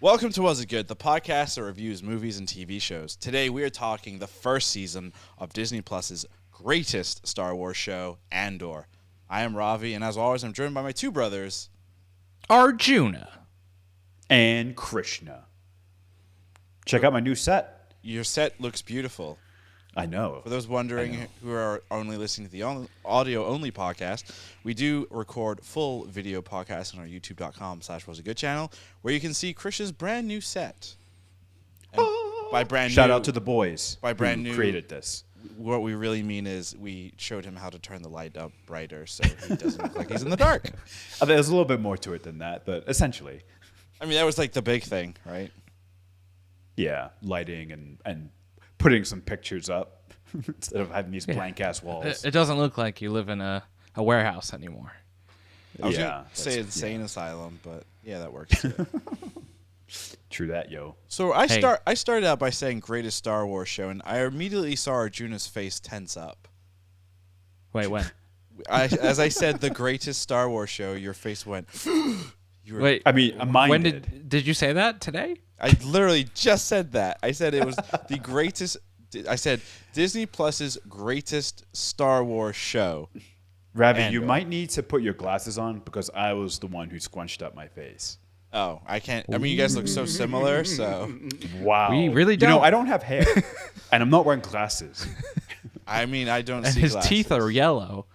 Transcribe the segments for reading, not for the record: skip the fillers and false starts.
Welcome to Was It Good, the podcast that reviews movies and TV shows. Today we are talking the first season of Disney Plus's greatest Star Wars show, Andor. I am Ravi, and as always, I'm joined by my two brothers, Arjuna and Krishna. Check out my new set. Your set looks beautiful. I know. For those wondering who are only listening to the audio-only podcast, we do record full video podcasts on our youtube.com/wasitgood channel, where you can see Krish's brand new set. And by brand Shout new, out to the boys by brand who new, created this. What we really mean is we showed him how to turn the light up brighter so he doesn't look like he's in the dark. There's a little bit more to it than that, but essentially. I mean, that was like the big thing, right? Yeah, lighting and putting some pictures up instead of having these blank-ass walls. It doesn't look like you live in a warehouse anymore. I was going to say insane asylum, but yeah, that works too. True that, yo. So I started out by saying greatest Star Wars show, and I immediately saw Arjuna's face tense up. Wait, when? As I said, the greatest Star Wars show, your face went. Wait, I mean, mine when did. did you say that today? I literally just said that. I said it was the greatest. I said Disney Plus's greatest Star Wars show. Ravi, Andor. you might need to put your glasses on because I was the one who squunched up my face. Oh, I can't. I mean, you guys look so similar, so. Wow. We really don't. You know, I don't have hair, and I'm not wearing glasses. I mean, I don't And see his glasses. teeth are yellow.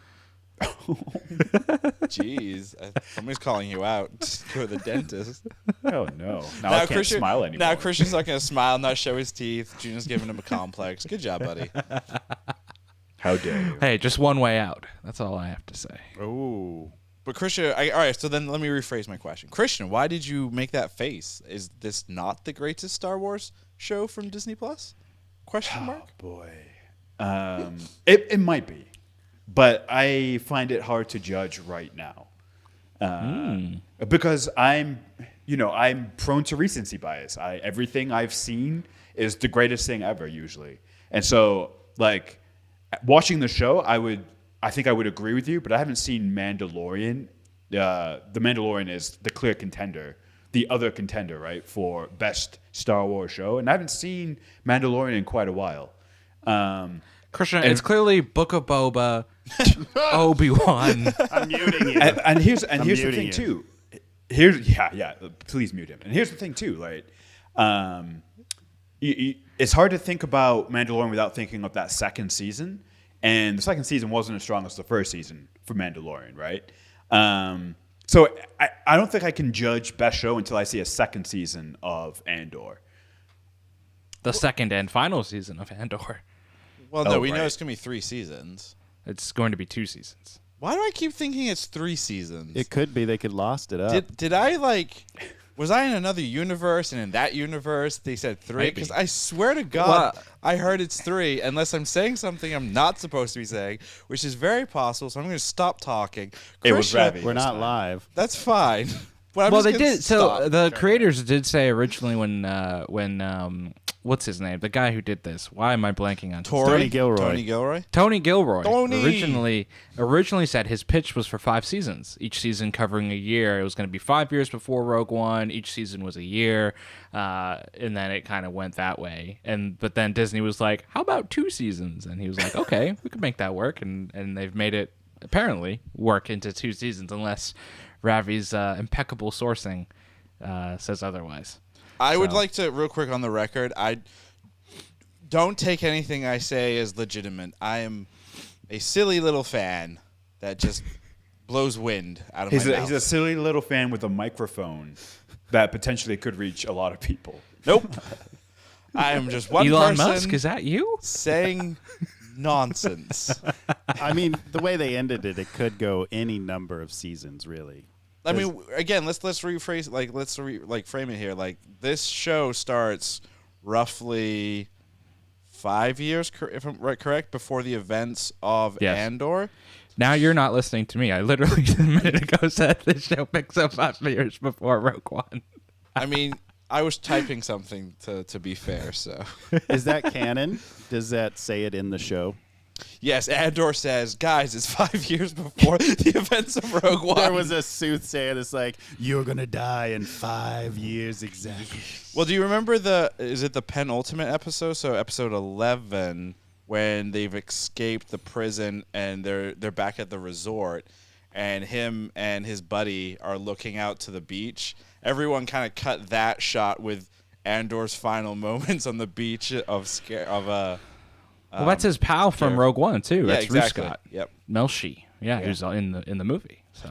Jeez. Somebody's calling you out. Go to the dentist. Oh, no. Now I can't smile anymore. Now Christian's not going to smile, not show his teeth. Juna's giving him a complex. Good job, buddy. How dare you? Hey, just one way out. That's all I have to say. Oh. But Christian, all right, so then let me rephrase my question. Christian, why did you make that face? Is this not the greatest Star Wars show from Disney Plus? Question mark? Oh, boy. It might be. But I find it hard to judge right now. Because I'm prone to recency bias. Everything I've seen is the greatest thing ever, usually. And so, like, watching the show, I think I would agree with you, but I haven't seen Mandalorian. The Mandalorian is the clear contender, the other contender, right, for best Star Wars show. And I haven't seen Mandalorian in quite a while. Christian, it's clearly Book of Boba, Obi-Wan. I'm muting you. And here's the muting thing you. too. Please mute him. And here's the thing too, right? It's hard to think about Mandalorian without thinking of that second season. And the second season wasn't as strong as the first season for Mandalorian, right? So I don't think I can judge best show until I see a second season of Andor. The second and final season of Andor. Well, no, Oh, we know right. it's going to be 3 seasons. It's going to be 2 seasons. Why do I keep thinking it's 3 seasons? It could be they could lost it up. Did I, like... Was I in another universe, and in that universe they said 3? Maybe. Because I swear to God, I heard it's 3, unless I'm saying something I'm not supposed to be saying, which is very possible, so I'm going to stop talking. It was Krisha, Ravi. We're not live. That's fine. But I'm Well, just they gonna did. So stop. the creators did say originally when what's his name? The guy who did this. Why am I blanking on? Tony Gilroy. Tony Gilroy? Tony Gilroy Tony! originally said his pitch was for 5 seasons, each season covering a year. It was going to be 5 years before Rogue One. Each season was a year, and then it kind of went that way. But then Disney was like, "How about 2 seasons?" And he was like, "Okay, we could make that work." And they've made it apparently work into 2 seasons, unless Ravi's impeccable sourcing says otherwise. I would like to, real quick on the record, I don't take anything I say as legitimate. I am a silly little fan that just blows wind out of my mouth. He's a silly little fan with a microphone that potentially could reach a lot of people. Nope. I am just one Elon person Musk, is that you? saying nonsense. I mean, the way they ended it, it could go any number of seasons, really. I mean, again, let's rephrase, frame it here. Like, this show starts roughly 5 years, if I'm correct, before the events of Yes. Andor. Now you're not listening to me. I literally a minute ago said this show picks up 5 years before Rogue One. I mean, I was typing something to be fair, so. Is that canon? Does that say it in the show? Yes, Andor says, guys, it's 5 years before the events of Rogue One. There was a soothsayer that's like, you're going to die in 5 years exactly. Well, do you remember is it the penultimate episode? So episode 11, when they've escaped the prison and they're back at the resort, and him and his buddy are looking out to the beach. Everyone kind of cut that shot with Andor's final moments on the beach Well, that's his pal from Rogue One too. Yeah, That's exactly. Scott. Yep. Melshi. Yeah, who's in the movie. So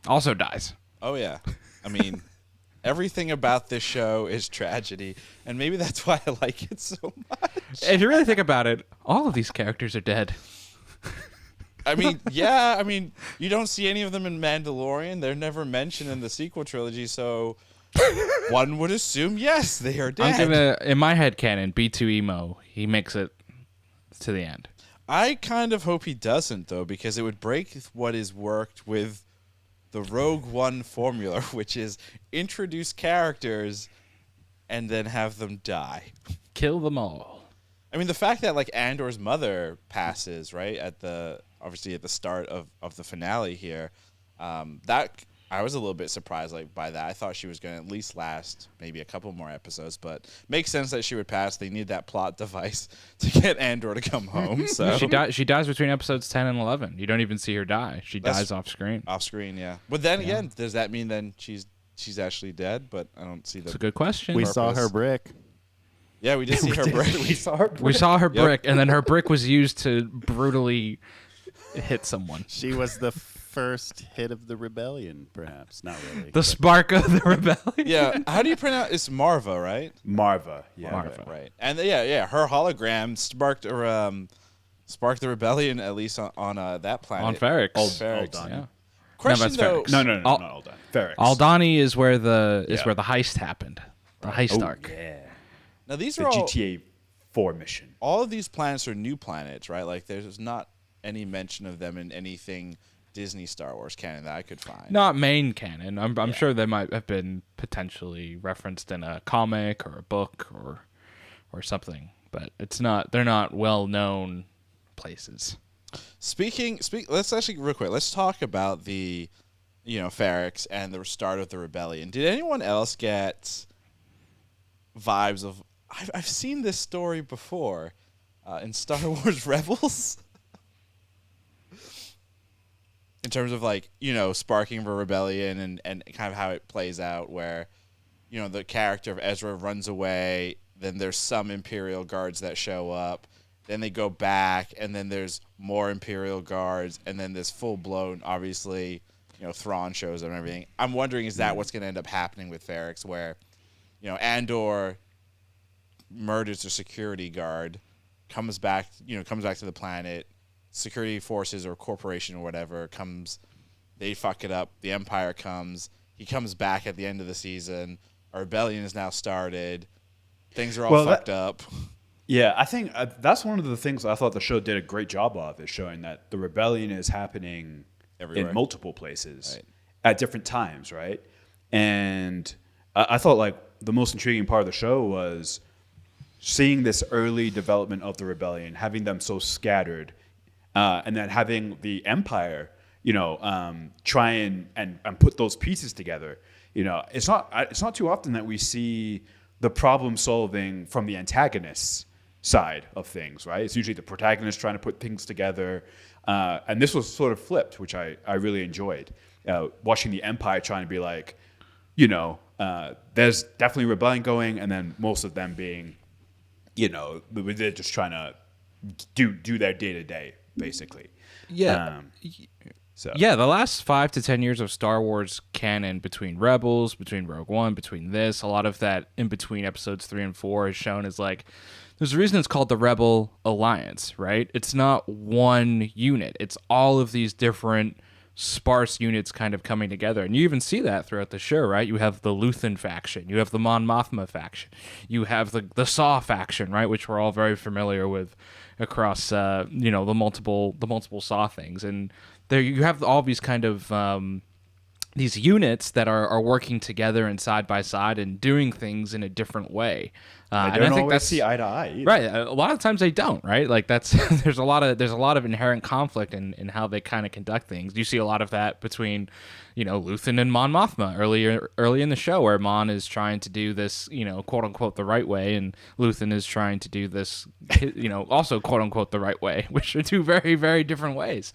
also dies. Oh yeah. I mean, everything about this show is tragedy, and maybe that's why I like it so much. If you really think about it, all of these characters are dead. I mean, yeah. I mean, you don't see any of them in Mandalorian. They're never mentioned in the sequel trilogy, so one would assume yes, they are dead. I'm gonna, in my head canon, B2 Emo. He makes it to the end. I kind of hope he doesn't, though, because it would break what is worked with the Rogue One formula, which is introduce characters and then have them die. Kill them all. I mean, the fact that like Andor's mother passes right obviously at the start of the finale here, that I was a little bit surprised by that. I thought she was going to at least last maybe a couple more episodes, but makes sense that she would pass. They need that plot device to get Andor to come home. So She dies between episodes 10 and 11. You don't even see her die. She dies off screen. Off screen, yeah. But then again, does that mean then she's actually dead? But I don't see that. It's a good question. We saw her brick. Yeah, we did see her brick. We saw her brick, and then her brick was used to brutally hit someone. She was the first hit of the rebellion, perhaps. Not really. The spark of the rebellion. Yeah, how do you pronounce? It's Marva, right? Marva. Yeah. Marva. Right. And yeah, her hologram sparked the rebellion at least on that planet. On Ferrix. Ferrix. Aldani. Yeah. Question that's though. Ferrix. No, not Al- Aldani. Ferrix. Aldani is where the Yeah. heist happened. The heist arc. Yeah. Now these The are all GTA 4 mission. all of these planets are new planets, right? Like there's not any mention of them in anything Disney Star Wars canon that I could find. Not main canon. I'm sure they might have been potentially referenced in a comic or a book or something, but it's not. They're not well known places. Let's actually real quick. Let's talk about the, Ferrix and the start of the rebellion. Did anyone else get vibes of? I've seen this story before in Star Wars Rebels. In terms of sparking of a rebellion and kind of how it plays out, where the character of Ezra runs away, then there's some Imperial guards that show up, then they go back, and then there's more Imperial guards, and then this full blown, obviously, Thrawn shows up and everything. I'm wondering, is that what's going to end up happening with Ferrix, where Andor murders a security guard, comes back to the planet. Security forces or corporation or whatever comes, they fuck it up. The Empire comes. He comes back at the end of the season. A rebellion is now started. Things are all fucked up. Yeah, I think that's one of the things I thought the show did a great job of, is showing that the rebellion is happening Everywhere. in multiple places Right. at different times, right? And I thought the most intriguing part of the show was seeing this early development of the rebellion, having them so scattered. And then having the Empire, try and put those pieces together. It's not too often that we see the problem solving from the antagonist's side of things, right? It's usually the protagonist trying to put things together. And this was sort of flipped, which I really enjoyed. Watching the Empire trying to be there's definitely rebellion going, and then most of them being, they're just trying to do their day to day. Basically, Yeah. So Yeah, the last 5 to 10 years of Star Wars canon, between Rebels, between Rogue One, between this, a lot of that in between episodes 3 and 4 is shown as there's a reason it's called the Rebel Alliance, right? It's not one unit. It's all of these different sparse units kind of coming together. And you even see that throughout the show, right? You have the Luthen faction. You have the Mon Mothma faction. You have the Saw faction, right? Which we're all very familiar with across, the multiple Saw things. And there you have all these kind of these units that are working together and side by side and doing things in a different way. I And don't I think always that's see eye to eye either. right. A lot of times they don't, right? Like that's there's a lot of inherent conflict in how they kind of conduct things. You see a lot of that between, Luthen and Mon Mothma early in the show, where Mon is trying to do this, quote unquote the right way, and Luthen is trying to do this, also quote unquote the right way, which are two very, very different ways.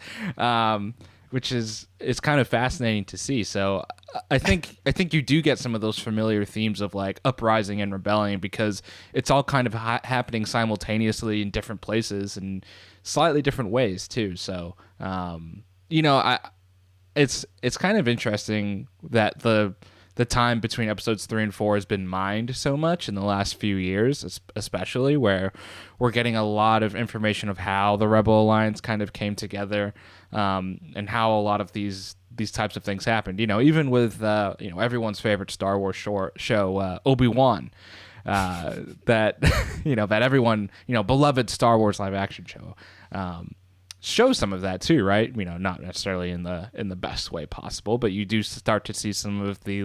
Which is kind of fascinating to see. So I think you do get some of those familiar themes of like uprising and rebellion, because it's all kind of happening simultaneously in different places and slightly different ways too. So it's kind of interesting that the time between episodes 3 and 4 has been mined so much in the last few years, especially, where we're getting a lot of information of how the Rebel Alliance kind of came together, and how a lot of these types of things happened. Even with everyone's favorite Star Wars show, Obi-Wan, that that everyone beloved Star Wars live action show. Shows some of that too, right? Not necessarily in the best way possible, but you do start to see some of the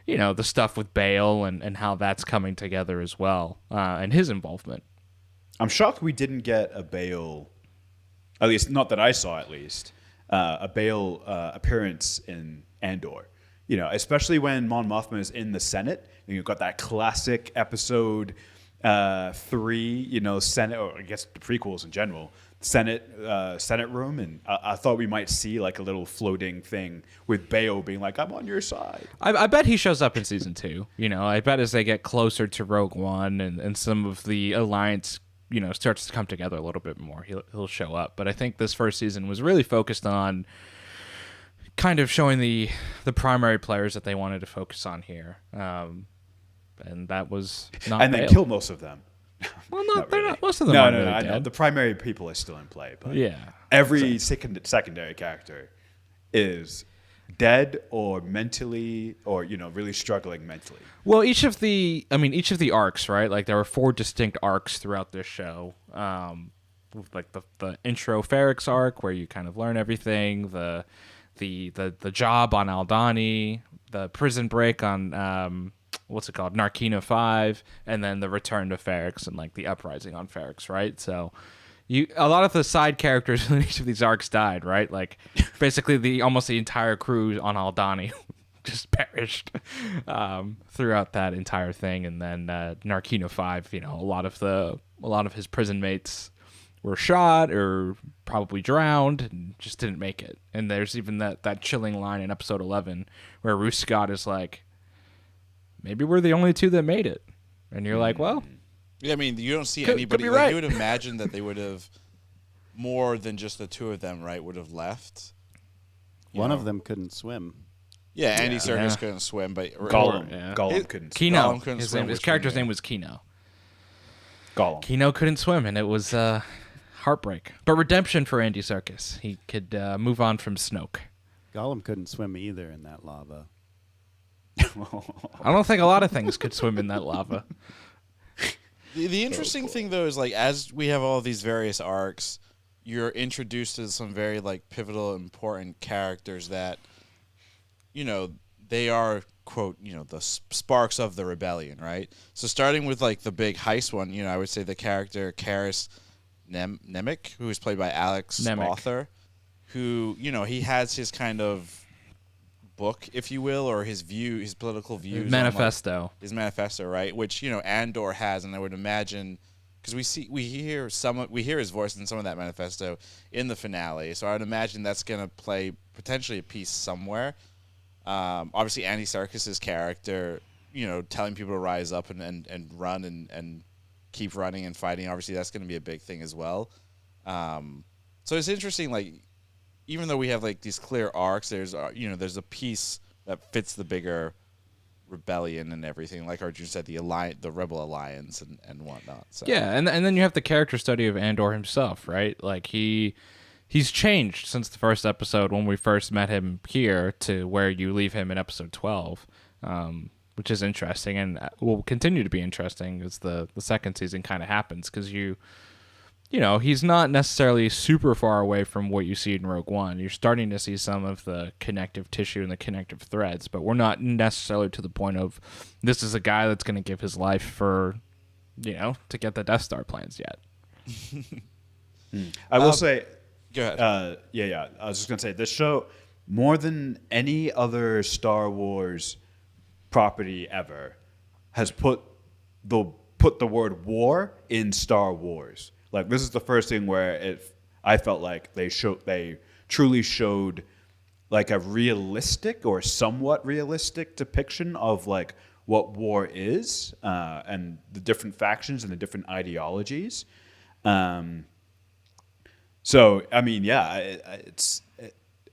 the stuff with Bale and how that's coming together as well, and his involvement. I'm shocked we didn't get a Bale, at least not that I saw, a Bale appearance in Andor. Especially when Mon Mothma is in the Senate, and you've got that classic episode 3, Senate, or I guess the prequels in general. Senate room, and I thought we might see like a little floating thing with Bayo being like, "I'm on your side." I bet he shows up in season 2. I bet as they get closer to Rogue One and some of the alliance, starts to come together a little bit more, he'll show up. But I think this first season was really focused on kind of showing the primary players that they wanted to focus on here, and that was not. And Bale. they kill most of them. Well, Not they're really. not. Most of them No, aren't no, really I know. dead. The primary people are still in play, but Yeah. every secondary character is dead or mentally, or really struggling mentally. Well, each of the arcs, right? Like there were 4 distinct arcs throughout this show. With like the intro Ferrix arc, where you kind of learn everything, the job on Aldhani, the prison break on what's it called, Narkina 5, and then the return to Ferrix and like the uprising on Ferrix, right? So a lot of the side characters in each of these arcs died, right? Like basically almost the entire crew on Aldhani just perished throughout that entire thing. And then Narkina 5, a lot of his prison mates were shot or probably drowned and just didn't make it. And there's even that chilling line in episode 11 where Ruth Scott is like, maybe we're the only 2 that made it. And you're like, well... Yeah, you don't see could anybody... be like, right. You would imagine that they would have... More than just the 2 of them, right, would have left. One of them couldn't swim. Yeah, Andy Serkis Yeah. couldn't swim, but... Gollum. Yeah. Gollum couldn't. Kino. Gollum couldn't His swim, his which character's one, yeah. name was Kino. Gollum. Kino couldn't swim, and it was heartbreak. But redemption for Andy Serkis. He could move on from Snoke. Gollum couldn't swim either in that lava. I don't think a lot of things could swim in that lava. The interesting thing, though, is, like, as we have all these various arcs, you're introduced to some very, like, pivotal, important characters that, they are, quote, the sparks of the rebellion, right? So starting with, like, the big heist one, I would say the character Karis Nemec, who is played by Alex Author, who, he has his kind of book, if you will, or his political views, Manifesto. His manifesto, right? Which Andor has, and I would imagine, because we hear his voice in some of that manifesto in the finale. So I would imagine that's gonna play potentially a piece somewhere. Obviously, Andy Serkis's character, telling people to rise up and run and keep running and fighting. Obviously, that's gonna be a big thing as well. So it's interesting, like, even though we have like these clear arcs, there's a piece that fits the bigger rebellion and everything. Like Arjun said, the Rebel Alliance and whatnot. So. Yeah, and then you have the character study of Andor himself, right? Like he's changed since the first episode when we first met him here to where you leave him in episode 12, which is interesting and will continue to be interesting as the second season kind of happens, because he's not necessarily super far away from what you see in Rogue One. You're starting to see some of the connective tissue and the connective threads, but we're not necessarily to the point of this is a guy that's going to give his life for, to get the Death Star plans yet. I will say, Go ahead. yeah. I was just gonna say this show, more than any other Star Wars property ever, has put the word war in Star Wars. Like, this is the first thing where I felt like they truly showed like a realistic or somewhat realistic depiction of like what war is, and the different factions and the different ideologies. So I mean, yeah,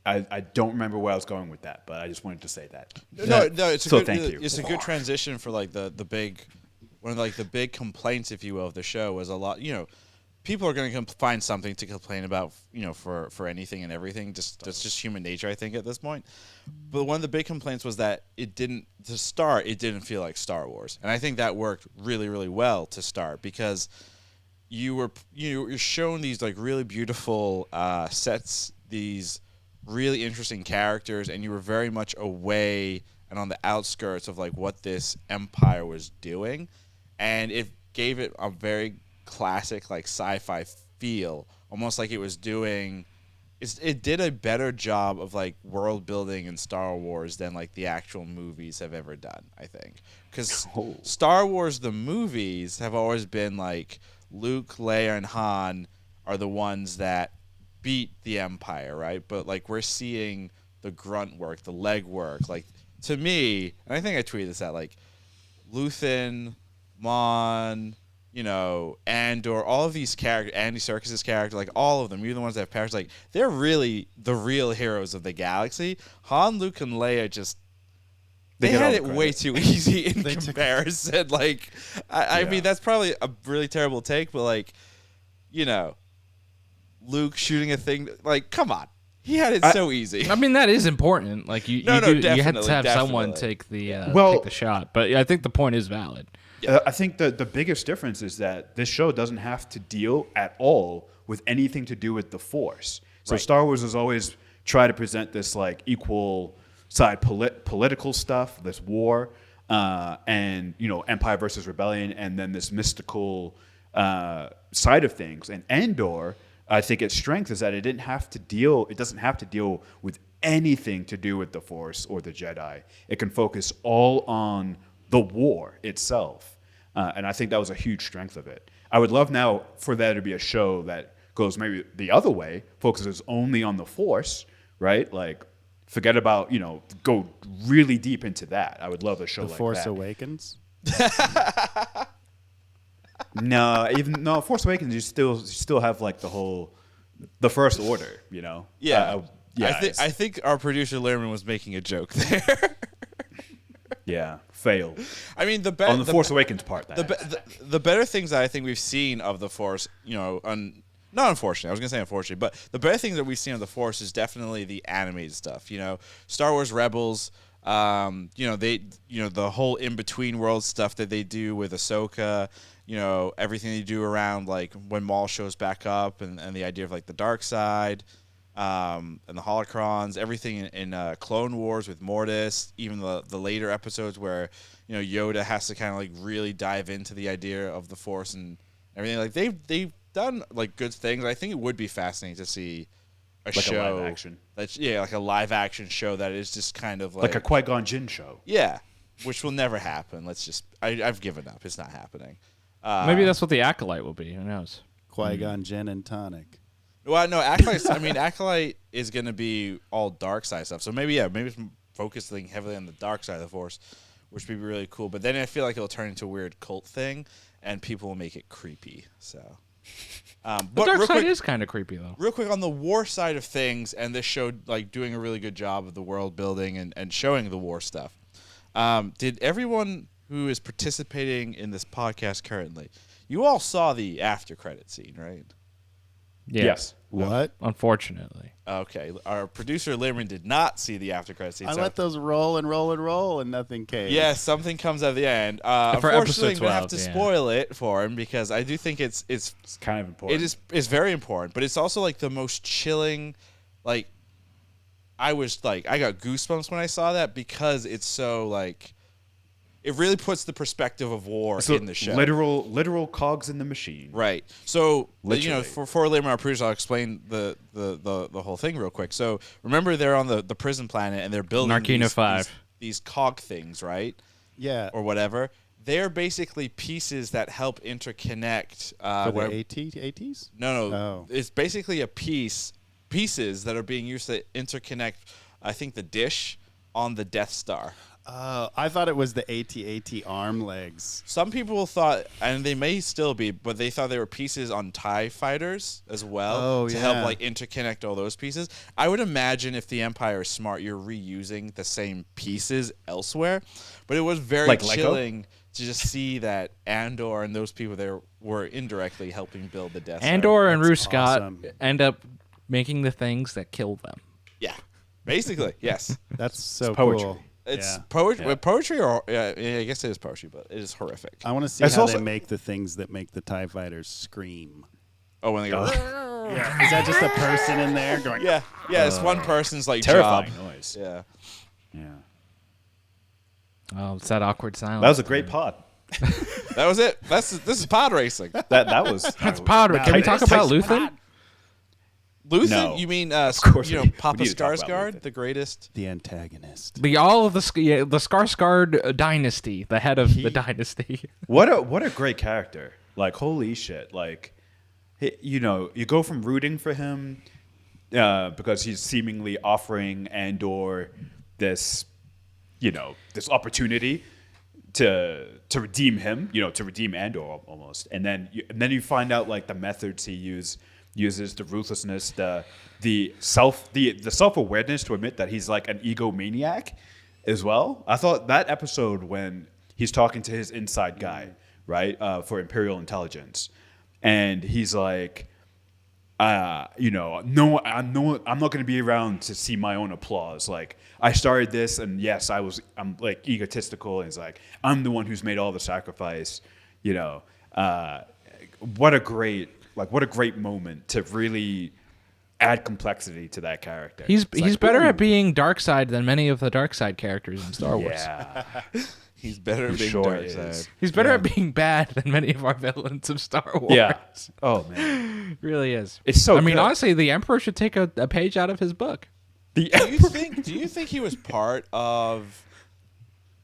I don't remember where I was going with that, but I just wanted to say that. No, it's a So good. thank you. It's a good transition for like the big, one of like the big complaints, if you will, of the show was a lot. People are going to find something to complain about, for anything and everything. That's just human nature, I think, at this point. But one of the big complaints was that it didn't feel like Star Wars, and I think that worked really, really well to start because you're shown these like really beautiful sets, these really interesting characters, and you were very much away and on the outskirts of like what this empire was doing, and it gave it a very classic like sci-fi feel, almost like it was doing. It did a better job of like world building in Star Wars than like the actual movies have ever done, I think, because Star Wars the movies have always been like Luke, Leia, and Han are the ones that beat the Empire, right? But like we're seeing the grunt work, the leg work. Like to me, and I think I tweeted this out, like Luthen, Mon, Andor, all of these characters, Andy Serkis's character, like all of them, even the ones that have powers, like they're really the real heroes of the galaxy. Han, Luke, and Leia just they had it way too easy in comparison. Like, I mean, that's probably a really terrible take, but like, Luke shooting a thing, like, come on. He had it so easy. I mean, that is important. Like, you had to have someone take the shot. But I think the point is valid. I think the biggest difference is that this show doesn't have to deal at all with anything to do with the Force. So Star Wars has always tried to present this like equal side political stuff, this war, and Empire versus Rebellion, and then this mystical side of things. And Andor, I think its strength is that it doesn't have to deal with anything to do with the Force or the Jedi. It can focus all on the war itself. And I think that was a huge strength of it. I would love now for there to be a show that goes maybe the other way, focuses only on the Force, right? Like, forget about, go really deep into that. I would love a show like that. The Force Awakens? No, Force Awakens, you still have like the First Order, Yeah. I think our producer Lerman was making a joke there. Yeah, failed. I mean, on the Force Awakens part. The better things that I think we've seen of the Force, not unfortunately, I was gonna say unfortunately, but the better things that we've seen of the Force is definitely the animated stuff. Star Wars Rebels. The whole in between world stuff that they do with Ahsoka. Everything they do around like when Maul shows back up and the idea of like the dark side. And the holocrons, everything in Clone Wars with Mortis, even the later episodes where Yoda has to kind of like really dive into the idea of the Force and everything. Like they've done like good things. I think it would be fascinating to see a show live action. Like a live action show that is just kind of like a Qui-Gon Jinn show. Yeah, which will never happen. I've given up. It's not happening. Maybe that's what the Acolyte will be. Who knows? Qui-Gon Jinn and tonic. Well, no, Acolyte is going to be all dark side stuff. So maybe it's focusing heavily on the dark side of the Force, which would be really cool. But then I feel like it'll turn into a weird cult thing, and people will make it creepy. So, the dark side is kind of creepy, though. Real quick on the war side of things, and this show like doing a really good job of the world building and showing the war stuff. Did everyone who is participating in this podcast currently, you all saw the after credit scene, right? Yes. What? Unfortunately. Okay, our producer Limerman did not see the after credit scene. I so- let those roll and roll and roll, and nothing came. Yeah, something comes at the end. For Unfortunately, episode I'm gonna have 12, to yeah. spoil it for him because I do think it's It's kind of important. it's very important, but it's also like the most chilling. Like, I got goosebumps when I saw that because it's so like, it really puts the perspective of war So in the show. literal cogs in the machine. Right. So Literally. for Liam, our producer, I'll explain the whole thing real quick. So remember, they're on the prison planet and they're building Narkina 5. these cog things, right? Yeah. Or whatever. They're basically pieces that help interconnect. For where- the ATs? no, Oh. it's basically pieces that are being used to interconnect. I think the dish on the Death Star. I thought it was the AT-AT arm legs. Some people thought, and they may still be, but they thought they were pieces on TIE fighters as well to help yeah. like interconnect all those pieces. I would imagine if the Empire is smart, you're reusing the same pieces elsewhere. But it was very Like Lego? chilling to just see that Andor and those people there were indirectly helping build the Death Star. Andor and That's Ruth Scott awesome. end up making the things that kill them. Yeah, basically, yes. That's so poetry. cool. It's Yeah. poetry. Yeah. Poetry, or I guess it is poetry, but it is horrific. I want to see It's how also- they make the things that make the TIE fighters scream. Oh, when they go. Yeah. Is that just a person in there going? Yeah, it's one person's like Terrifying job. noise. Yeah. Yeah. Oh, it's that awkward silence. That was a great pod. That was it. This is pod racing. That was. That's Pod. Can we talk about Luthen? Luthen? No. You mean course we Papa need to talk about Skarsgård, Luthen. the greatest? The antagonist. The Skarsgård dynasty, the head of the dynasty. What a great character. Like, holy shit. Like, you go from rooting for him because he's seemingly offering Andor this opportunity to redeem him, to redeem Andor almost. And then you find out like the methods he uses, the ruthlessness, the self-awareness to admit that he's like an egomaniac as well. I thought that episode when he's talking to his inside guy, right, for Imperial intelligence, and he's like, no, I'm not going to be around to see my own applause. Like, I started this, and yes, I'm like egotistical, and it's like, I'm the one who's made all the sacrifice. What a great moment to really add complexity to that character. He's It's like, better ooh, at being dark side than many of the dark side characters in Star Wars. Yeah, He's better at He being sure dark is. side. He's better at being bad than many of our villains of Star Wars. yeah. Oh man, Really is. it's so. I mean, good. honestly, the Emperor should take a page out of his book. the Do you think he was part of?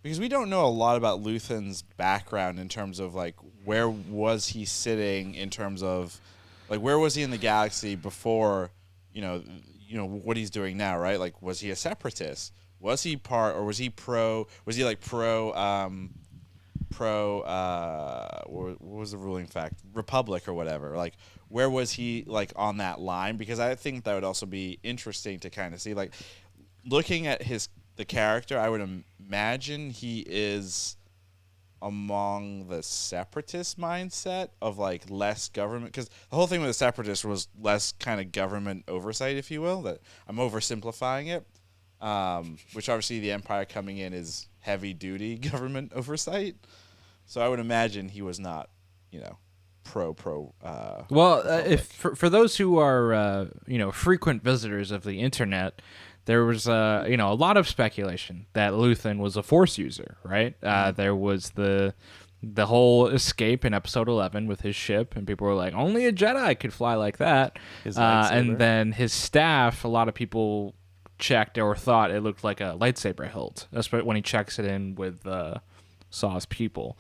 Because we don't know a lot about Luthen's background in terms of like where was he sitting in terms of like where was he in the galaxy before what he's doing now, right? Like, was he a separatist? Was he part, or was he pro? Was he like pro? What was the ruling fact? Republic or whatever. Like, where was he like on that line? Because I think that would also be interesting to kind of see. Like, looking at the character, I would imagine he is among the separatist mindset of like less government, because the whole thing with the separatists was less kind of government oversight, if you will. That I'm oversimplifying it. Which obviously the Empire coming in is heavy duty government oversight. So I would imagine he was not, pro. Well, if for those who are frequent visitors of the internet, there was a lot of speculation that Luthen was a Force user, right? There was the whole escape in Episode 11 with his ship, and people were like, only a Jedi could fly like that. His lightsaber. And then his staff, a lot of people checked or thought it looked like a lightsaber hilt. That's when he checks it in with Saw's people.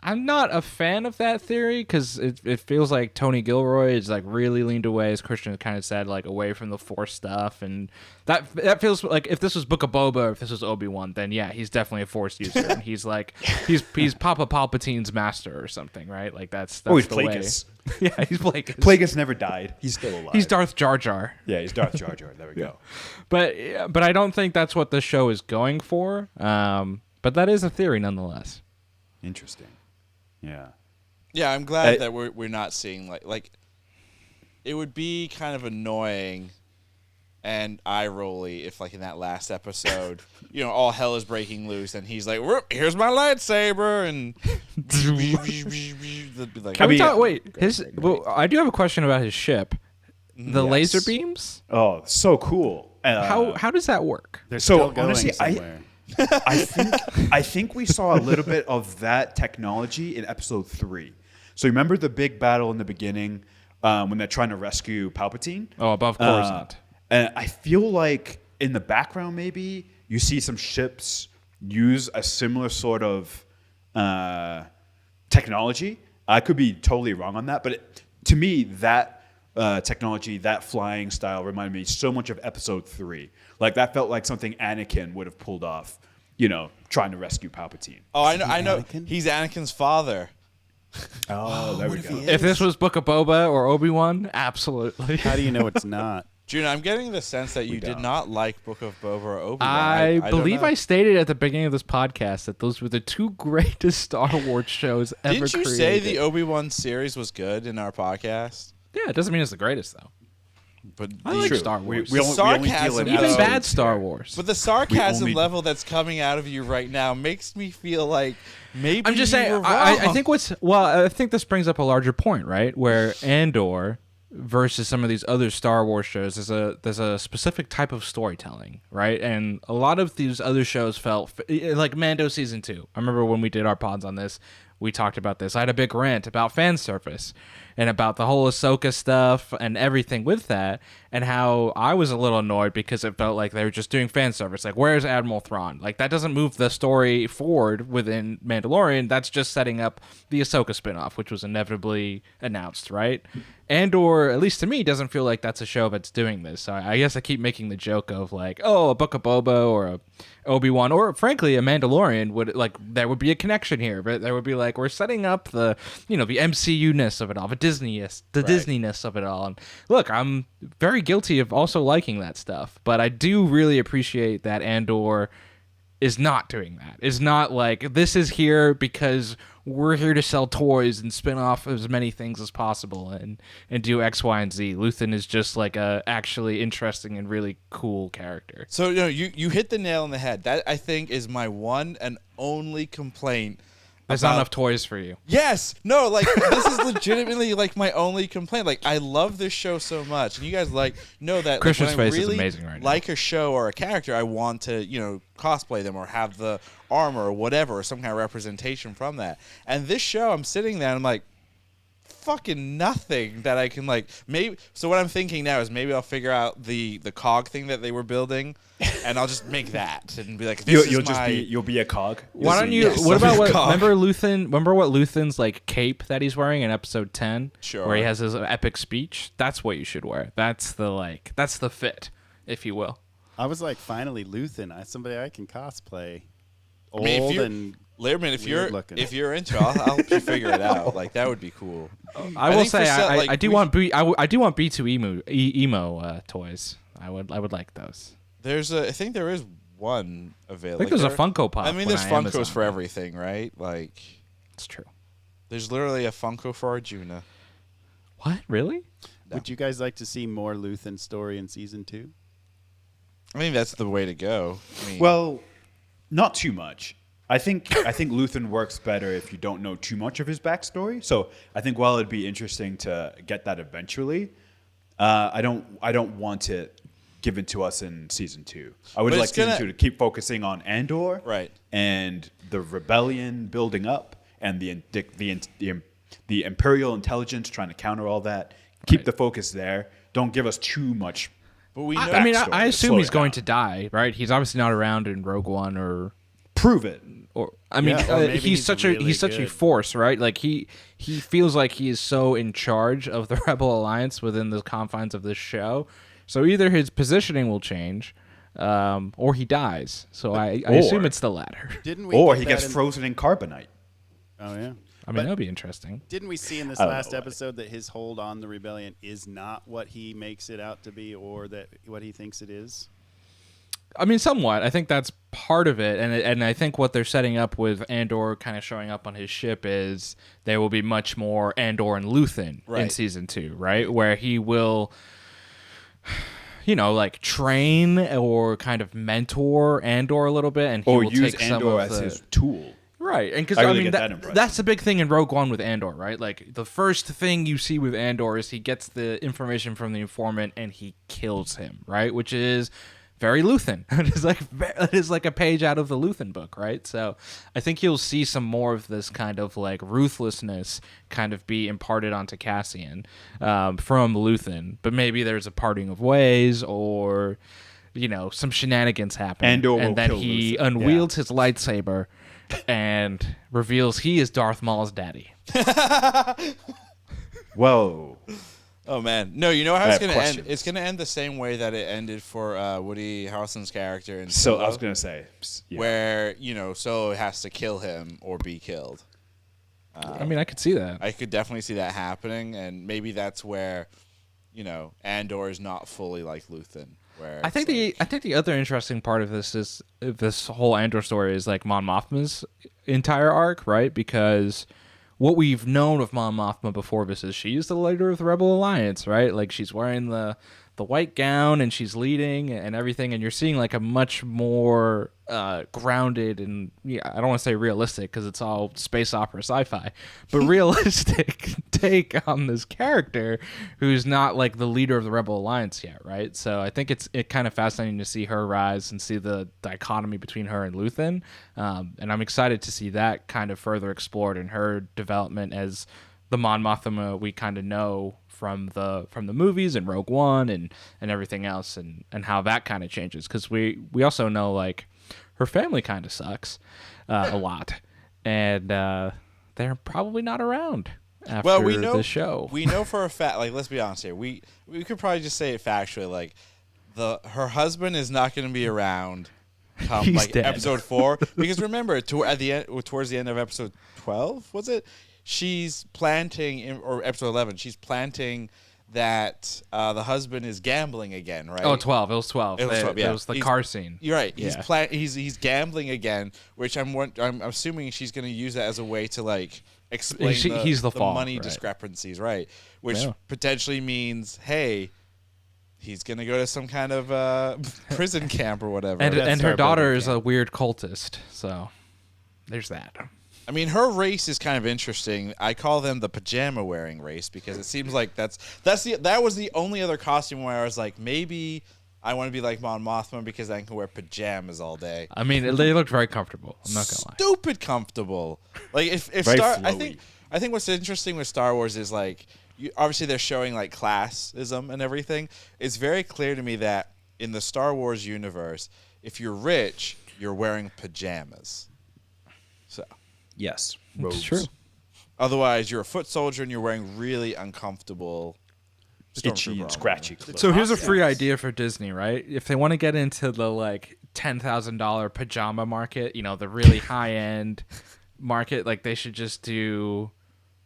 I'm not a fan of that theory because it feels like Tony Gilroy is like really leaned away, as Christian kind of said, like away from the Force stuff, and that feels like if this was Book of Boba or if this was Obi-Wan, then yeah, he's definitely a Force user, and he's like he's Papa Palpatine's master or something, right? Like that's he's the way. Plagueis. Yeah, he's Plagueis. Plagueis never died. He's still alive. He's Darth Jar Jar. Yeah, he's Darth Jar Jar. There we go. But I don't think that's what the show is going for. But that is a theory nonetheless. Interesting. Yeah. Yeah, I'm glad that we're not seeing like it would be kind of annoying and eye-rolly if, like, in that last episode, all hell is breaking loose, and he's like, here's my lightsaber, and like, Can we talk? Wait, I do have a question about his ship. The laser beams? Oh, so cool. How does that work? They're still going honestly, somewhere. I think we saw a little bit of that technology in episode 3. So remember the big battle in the beginning when they're trying to rescue Palpatine? Oh, above Coruscant. And I feel like in the background, maybe you see some ships use a similar sort of technology. I could be totally wrong on that, but to me, that technology, that flying style, reminded me so much of Episode 3. Like that felt like something Anakin would have pulled off, trying to rescue Palpatine. Oh, I know. He's Anakin's father. Oh, there we go. If this was Book of Boba or Obi-Wan, absolutely. How do you know it's not? June, I'm getting the sense that you did not like Book of Boba or Obi-Wan. I don't believe know. I stated at the beginning of this podcast that those were the 2 greatest Star Wars shows ever Didn't you created. say the Obi-Wan series was good in our podcast? Yeah, it doesn't mean it's the greatest, though. But I like True. Star Wars. We only deal sarcasm, in Even though. bad Star Wars. But the sarcasm only- level that's coming out of you right now makes me feel like maybe I'm just you saying. were I wrong. think I think this brings up a larger point, right? Where Andor versus some of these other Star Wars shows, there's a specific type of storytelling, right? And a lot of these other shows felt like Mando season 2. I remember when we did our pods on this, we talked about this. I had a big rant about fan service and about the whole Ahsoka stuff and everything with that, and how I was a little annoyed because it felt like they were just doing fan service. Like, where's Admiral Thrawn? Like, that doesn't move the story forward within Mandalorian. That's just setting up the Ahsoka spinoff, which was inevitably announced, right? Andor, at least to me, doesn't feel like that's a show that's doing this. So I guess I keep making the joke of like, oh, a Book of Boba or a Obi-Wan, or frankly, a Mandalorian would there would be a connection here, but there would be like, we're setting up the MCU-ness of it all, the Disney-ness of it all. And look, I'm very guilty of also liking that stuff, but I do really appreciate that Andor is not doing that. It's not like, this is here because we're here to sell toys and spin off as many things as possible and do X, Y, and Z. Luthen is just like a actually interesting and really cool character. So you hit the nail on the head. That, I think, is my one and only complaint. There's not enough toys for you. Yes. No, like, this is legitimately, like, my only complaint. Like, I love this show so much. And you guys, know that Christian's when I face is really amazing right now. like a show or a character, I want to, cosplay them or have the armor or whatever, or some kind of representation from that. And this show, I'm sitting there and I'm like, fucking nothing that I can, maybe. So what I'm thinking now is maybe I'll figure out the cog thing that they were building, and I'll just make that and be like, You'll be a cog. Why don't you? Yes, what about what? cock. Remember Luthen? Remember what Luthen's like cape that he's wearing in episode 10, Sure. where he has his epic speech. That's what you should wear. That's the fit, if you will. I was like, finally, Luthen. Somebody I can cosplay. Old I mean, if and Learman, if weird looking. you're into it, I'll help you figure it out. Like, that would be cool. I will think for say set, I do want B2 emo toys. I would like those. I think there is one available. I think there's a Funko Pop. I mean, one there's on Funkos Amazon. for everything, right? Like, It's true. there's literally a Funko for Arjuna. What? Really? Would you guys like to see more Luthen story in season 2? I mean, that's the way to go. I mean, Well, not too much. I think Luthen works better if you don't know too much of his backstory. So I think while it'd be interesting to get that eventually, I don't want it given to us in season 2. I would But like it's season gonna- 2 to keep focusing on Andor, Right. and the rebellion building up, and the Imperial intelligence trying to counter all that. Keep Right. the focus there. Don't give us too much. but we know. I mean, backstory I to assume slow he's it going down. to die, right? He's obviously not around in Rogue One or Prove it. I mean, Yeah, or maybe he's he's such really a good. force, right? Like he feels like he is so in charge of the Rebel Alliance within the confines of this show. So either his positioning will change, or he dies. So I assume it's the latter. Didn't we? Or get he that gets in- frozen in carbonite. Oh yeah. I mean, that'd be interesting. Didn't we see in this I don't last know. episode that his hold on the rebellion is not what he makes it out to be, or that what he thinks it is? I mean, somewhat. I think that's part of it, and I think what they're setting up with Andor kind of showing up on his ship is there will be much more Andor and Luthen in season 2, right? Where he will, like train or kind of mentor Andor a little bit, and he Or will use take some Andor of as the, his tool. right. And because I really get that impression. that's the big thing in Rogue One with Andor, right? Like the first thing you see with Andor is he gets the information from the informant and he kills him, right? Which is very Luthen. It is like a page out of the Luthen book, right? So I think you'll see some more of this kind of like ruthlessness kind of be imparted onto Cassian from Luthen. But maybe there's a parting of ways, or some shenanigans happen, Andor will and then kill he Luthen. unwields his lightsaber and reveals he is Darth Maul's daddy. Whoa. Oh man, no! You know how I it's have gonna end? questions. It's gonna end the same way that it ended for Woody Harrelson's character in So Solo, I was going to say. Yeah. where Solo has to kill him or be killed. I mean, I could see that. I could definitely see that happening, and maybe that's where, Andor is not fully like Luthen. Where I think the other interesting part of this is this whole Andor story is like Mon Mothma's entire arc, right? Because what we've known of Mon Mothma before this is she's the leader of the Rebel Alliance, right? Like she's wearing the white gown and she's leading and everything, and you're seeing like a much more grounded and I don't want to say realistic because it's all space opera sci-fi, but realistic take on this character who's not like the leader of the Rebel Alliance yet, right? So I think it's kind of fascinating to see her rise and see the dichotomy between her and Luthen, and I'm excited to see that kind of further explored in her development as the Mon Mothma we kind of know from the movies and Rogue One and everything else, and how that kind of changes, because we also know like her family kind of sucks a lot, and they're probably not around after the show. We know for a fact. Like, let's be honest here. We could probably just say it factually. Like, her husband is not going to be around come He's like dead. episode 4, because remember towards the end of episode 12 was it? She's planting, or episode 11, she's planting that the husband is gambling again, right? Oh, 12. It was 12. It was 12, yeah. It was the car scene. You're right. Yeah. He's gambling again, which I'm assuming she's going to use that as a way to like explain he's the fall, money right. discrepancies, right? Which Yeah. potentially means, hey, he's going to go to some kind of prison camp or whatever. And her start daughter building is a weird cultist, so there's that. I mean, her race is kind of interesting. I call them the pajama wearing race because it seems like that was the only other costume where I was like, maybe I want to be like Mon Mothma because I can wear pajamas all day. I mean, they looked very comfortable. I'm not gonna lie. Stupid comfortable. Like if Very Star, flowy. I think what's interesting with Star Wars is like, obviously they're showing like classism and everything. It's very clear to me that in the Star Wars universe, if you're rich, you're wearing pajamas. So. Yes. It's Robes. true. Otherwise, you're a foot soldier and you're wearing really uncomfortable, Itchy Stormtrooper and armor. scratchy clothes. So here's a free idea for Disney, right? If they want to get into the like $10,000 pajama market, the really high end market, like they should just do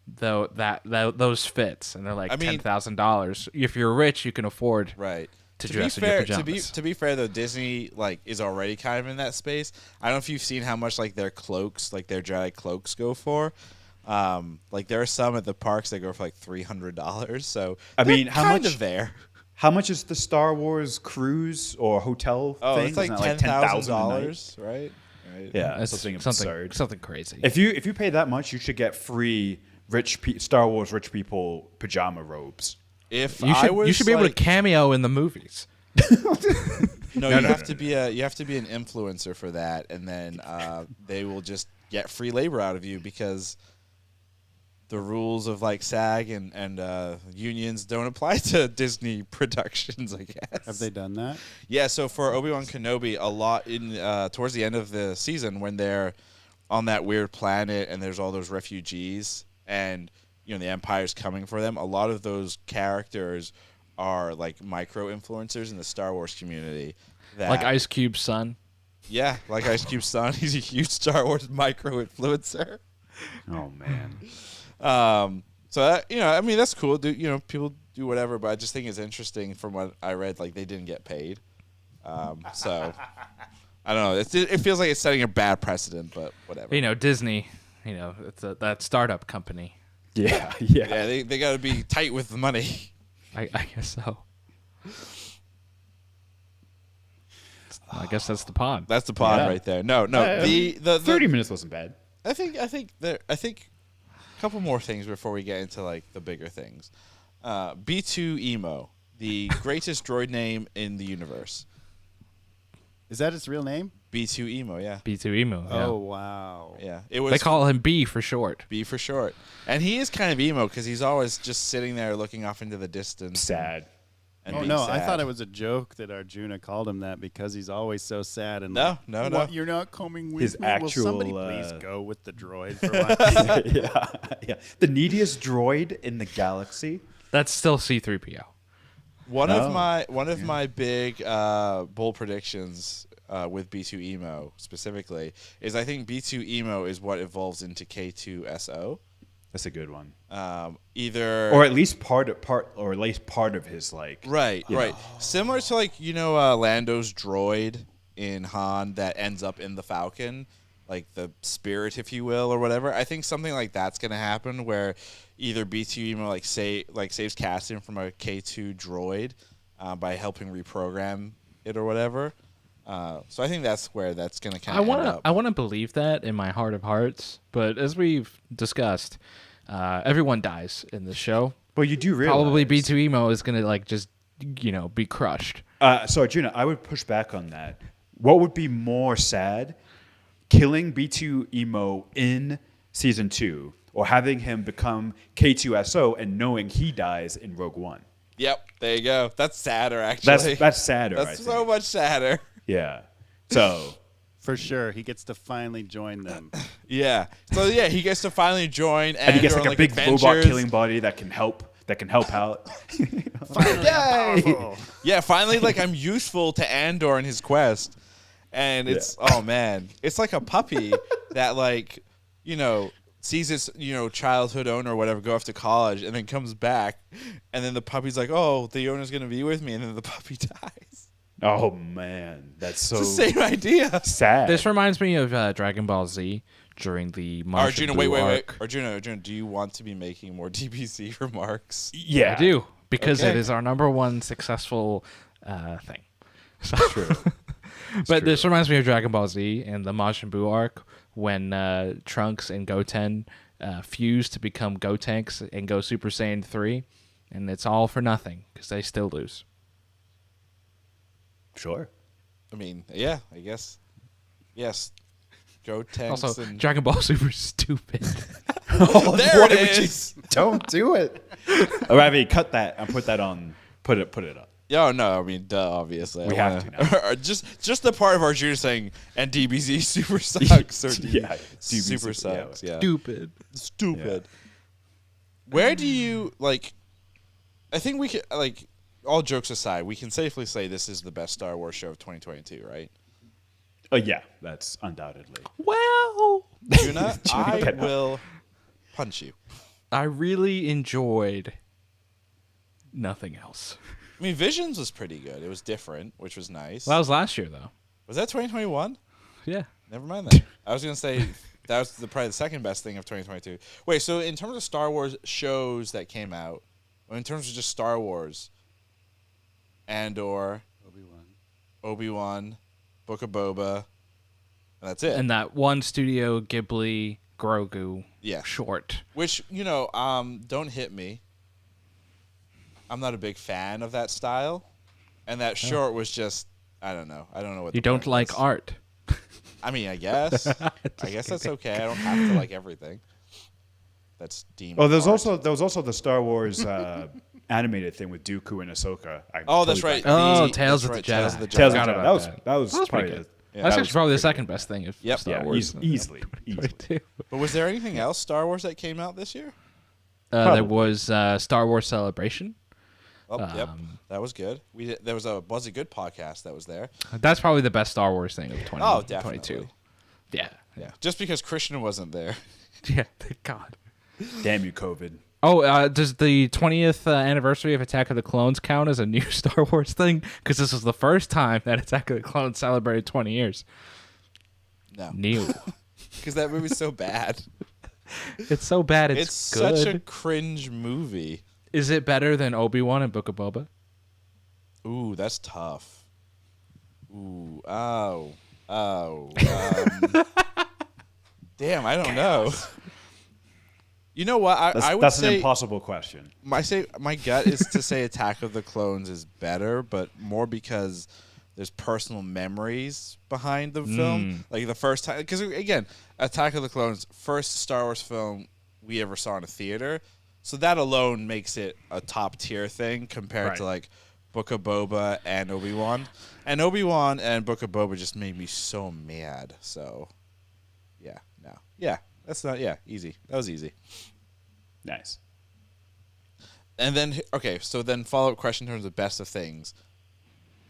those fits, and they're like $10,000. If you're rich, you can afford Right. to be dress in your fair, pajamas. to be fair though, Disney like is already kind of in that space. I don't know if you've seen how much like their cloaks, like their Jedi cloaks, go for. Like there are some at the parks that go for like $300. So I mean, they're how kind much- of there? How much is the Star Wars cruise or hotel Oh, thing? it's like Isn't it $10,000, right? Yeah, That's something absurd. something crazy. If you pay that much, you should get free Star Wars rich people pajama robes. If you should be able to like, cameo in the movies. No, you have to be an influencer for that, and then they will just get free labor out of you because the rules of like SAG and unions don't apply to Disney productions, I guess. Have they done that? Yeah, so for Obi-Wan Kenobi, a lot in towards the end of the season when they're on that weird planet and there's all those refugees and the Empire's coming for them, a lot of those characters are like micro influencers in the Star Wars community. Like Ice Cube's son. Yeah, like Ice Cube's son. He's a huge Star Wars micro influencer. Oh man. So that, I mean, that's cool. People do whatever, but I just think it's interesting from what I read. Like they didn't get paid. So I don't know. It feels like it's setting a bad precedent, but whatever. You know, Disney. You know, it's that startup company. Yeah. Yeah, they got to be tight with the money. I guess so. I guess that's the pod. That's the pod Yeah. right there. No, the 30 minutes wasn't bad. I think a couple more things before we get into like the bigger things. B2 Emo, the greatest droid name in the universe. Is that its real name? B2 Emo, yeah. B2 Emo. Yeah. Oh, wow. Yeah. It was They call him B for short. B for short. And he is kind of emo because he's always just sitting there looking off into the distance. Sad. And Oh, being no. I sad. thought it was a joke that Arjuna called him that because he's always so sad. And No, no, no. "What, you're not coming with His me? actual, Will somebody please go with the droid for once?" Yeah. The neediest droid in the galaxy. That's still C3PO. One No. of my big bold predictions with B2 Emo specifically is I think B2 Emo is what evolves into K2SO. That's a good one. Either Or at least part of his like. right. Similar to like Lando's droid in Han that ends up in the Falcon, like the spirit, if you will, or whatever. I think something like that's gonna happen where either B2 Emo saves Cassian from a K2 droid by helping reprogram it or whatever. So I think that's where that's gonna kind of end up. I want to believe that in my heart of hearts, but as we've discussed, everyone dies in this show. Well, you do realize. Probably B2 Emo is gonna like just be crushed. So Arjuna, I would push back on that. What would be more sad? Killing B2 Emo in season 2, or having him become K2SO and knowing he dies in Rogue One. Yep, there you go. That's sadder, actually. That's sadder. I That's think. so much sadder. Yeah. So For sure. He gets to finally join them. Yeah. So yeah, he gets to finally join, and he gets go like on, a big adventures. robot killing body that can help out. Finally, I'm powerful. Yeah, finally, like I'm useful to Andor in his quest, and it's oh man, it's like a puppy that like sees its childhood owner or whatever go off to college and then comes back, and then the puppy's like, oh, the owner's gonna be with me, and then the puppy dies. Oh man, that's so It's the same idea. sad. This reminds me of Dragon Ball Z during the Martian Arjuna, Blue wait. arc. Arjuna, do you want to be making more DBZ remarks? yeah, I do, because Okay. it is our number one successful thing. So, True. but this reminds me of Dragon Ball Z and the Majin Buu arc when Trunks and Goten fuse to become Gotenks and go Super Saiyan 3, and it's all for nothing because they still lose. Sure. I mean, yeah, I guess. Yes. Go tanks Also, and Dragon Ball Super is stupid. there it is. Don't do it. Or Ravi, cut that and put that on. Put it up. Yeah, no, I mean, duh, obviously. We I have wanna- to or just the part of Arjuna saying, and DBZ super sucks. Or Yeah, DBZ, super yeah. sucks. Yeah. Stupid. Stupid. Where do you, like, I think we could, like, all jokes aside, we can safely say this is the best Star Wars show of 2022, right? Oh yeah, that's undoubtedly. Well, Juna, I will punch you. I really enjoyed nothing else. I mean, Visions was pretty good. It was different, which was nice. Well, that was last year, though. Was that 2021? Yeah. Never mind that. I was going to say that was probably the second best thing of 2022. Wait, so in terms of Star Wars shows that came out, or in terms of just Star Wars, Andor, Obi-Wan, Book of Boba, and that's it. And that one Studio Ghibli Grogu Yeah. short. Which, don't hit me. I'm not a big fan of that style. And that short was just, I don't know. I don't know what You the don't point like was. art. I mean, I guess. I guess that's okay. I don't have to like everything. That's deemed Oh, there was art. also the Star Wars animated thing with Dooku and Ahsoka. Oh, that's right. Oh, The- Tales that's of the right, Jedi. Tales of the Jedi. Tales of Forgot Jedi. about That was that. that was That was pretty probably good. Yeah. That's that actually was probably the pretty second best thing of Yep. Star Yeah, Wars. easily. But was there anything else Star Wars that came out this year? There Probably. was Star Wars Celebration. Oh, yep. That was good. There was a Was It Good podcast that was there. That's probably the best Star Wars thing of 2022. Oh, definitely. Yeah. Yeah. Just because Christian wasn't there. Yeah. Thank God. Damn you, COVID. Oh, does the 20th anniversary of Attack of the Clones count as a new Star Wars thing? Because this was the first time that Attack of the Clones celebrated 20 years. No. New. Because that movie's so bad. It's so bad it's good. Such a cringe movie. Is it better than Obi-Wan and Book of Boba? Ooh, that's tough. Ooh, oh. Damn, I don't know. You know what? I would that's say an impossible question. my gut is to say Attack of the Clones is better, but more because there's personal memories behind the film. Like the first time, because again, Attack of the Clones, first Star Wars film we ever saw in a theater, so that alone makes it a top tier thing compared to like Book of Boba and Obi-Wan. And Obi-Wan and Book of Boba just made me so mad. So, easy. That was easy. Nice. And then, okay, so then follow-up question in terms of best of things.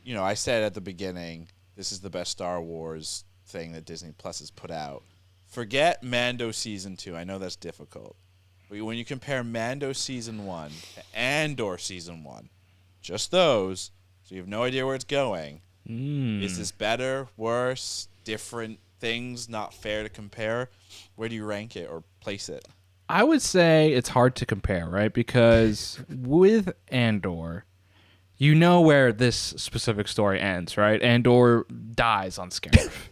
You know, I said at the beginning, this is the best Star Wars thing that Disney Plus has put out. Forget Mando Season 2. I know that's difficult. But when you compare Mando Season 1 to Andor Season 1, just those, so you have no idea where it's going, is this better, worse, different things, not fair to compare? Where do you rank it or place it? I would say it's hard to compare, right? Because with Andor, you know where this specific story ends, right? Andor dies on Scarif.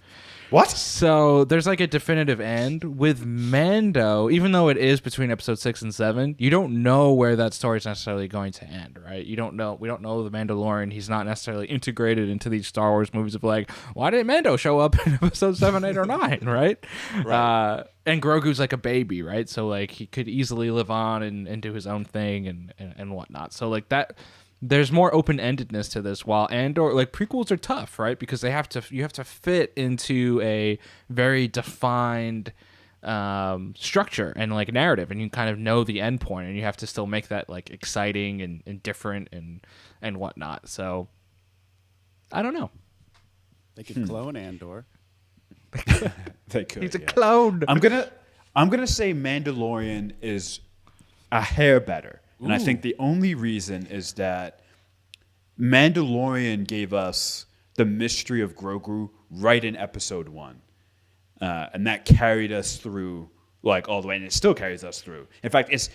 What? So there's like a definitive end. With Mando, even though it is between episode 6 and 7, you don't know where that story is necessarily going to end, right? We don't know the Mandalorian. He's not necessarily integrated into these Star Wars movies of like, why didn't Mando show up in episode 7, 8, or 9, right? And Grogu's like a baby, right? So like he could easily live on and do his own thing and whatnot. So like that. There's more open-endedness to this, while Andor, like, prequels are tough, right? Because you have to fit into a very defined structure and like narrative, and you kind of know the end point, and you have to still make that like exciting and different and whatnot. So I don't know. They could clone Andor. They could. He's a clone. I'm gonna say Mandalorian is a hair better. And I think the only reason is that Mandalorian gave us the mystery of Grogu right in episode 1. And that carried us through, like, all the way. And it still carries us through. In fact, it's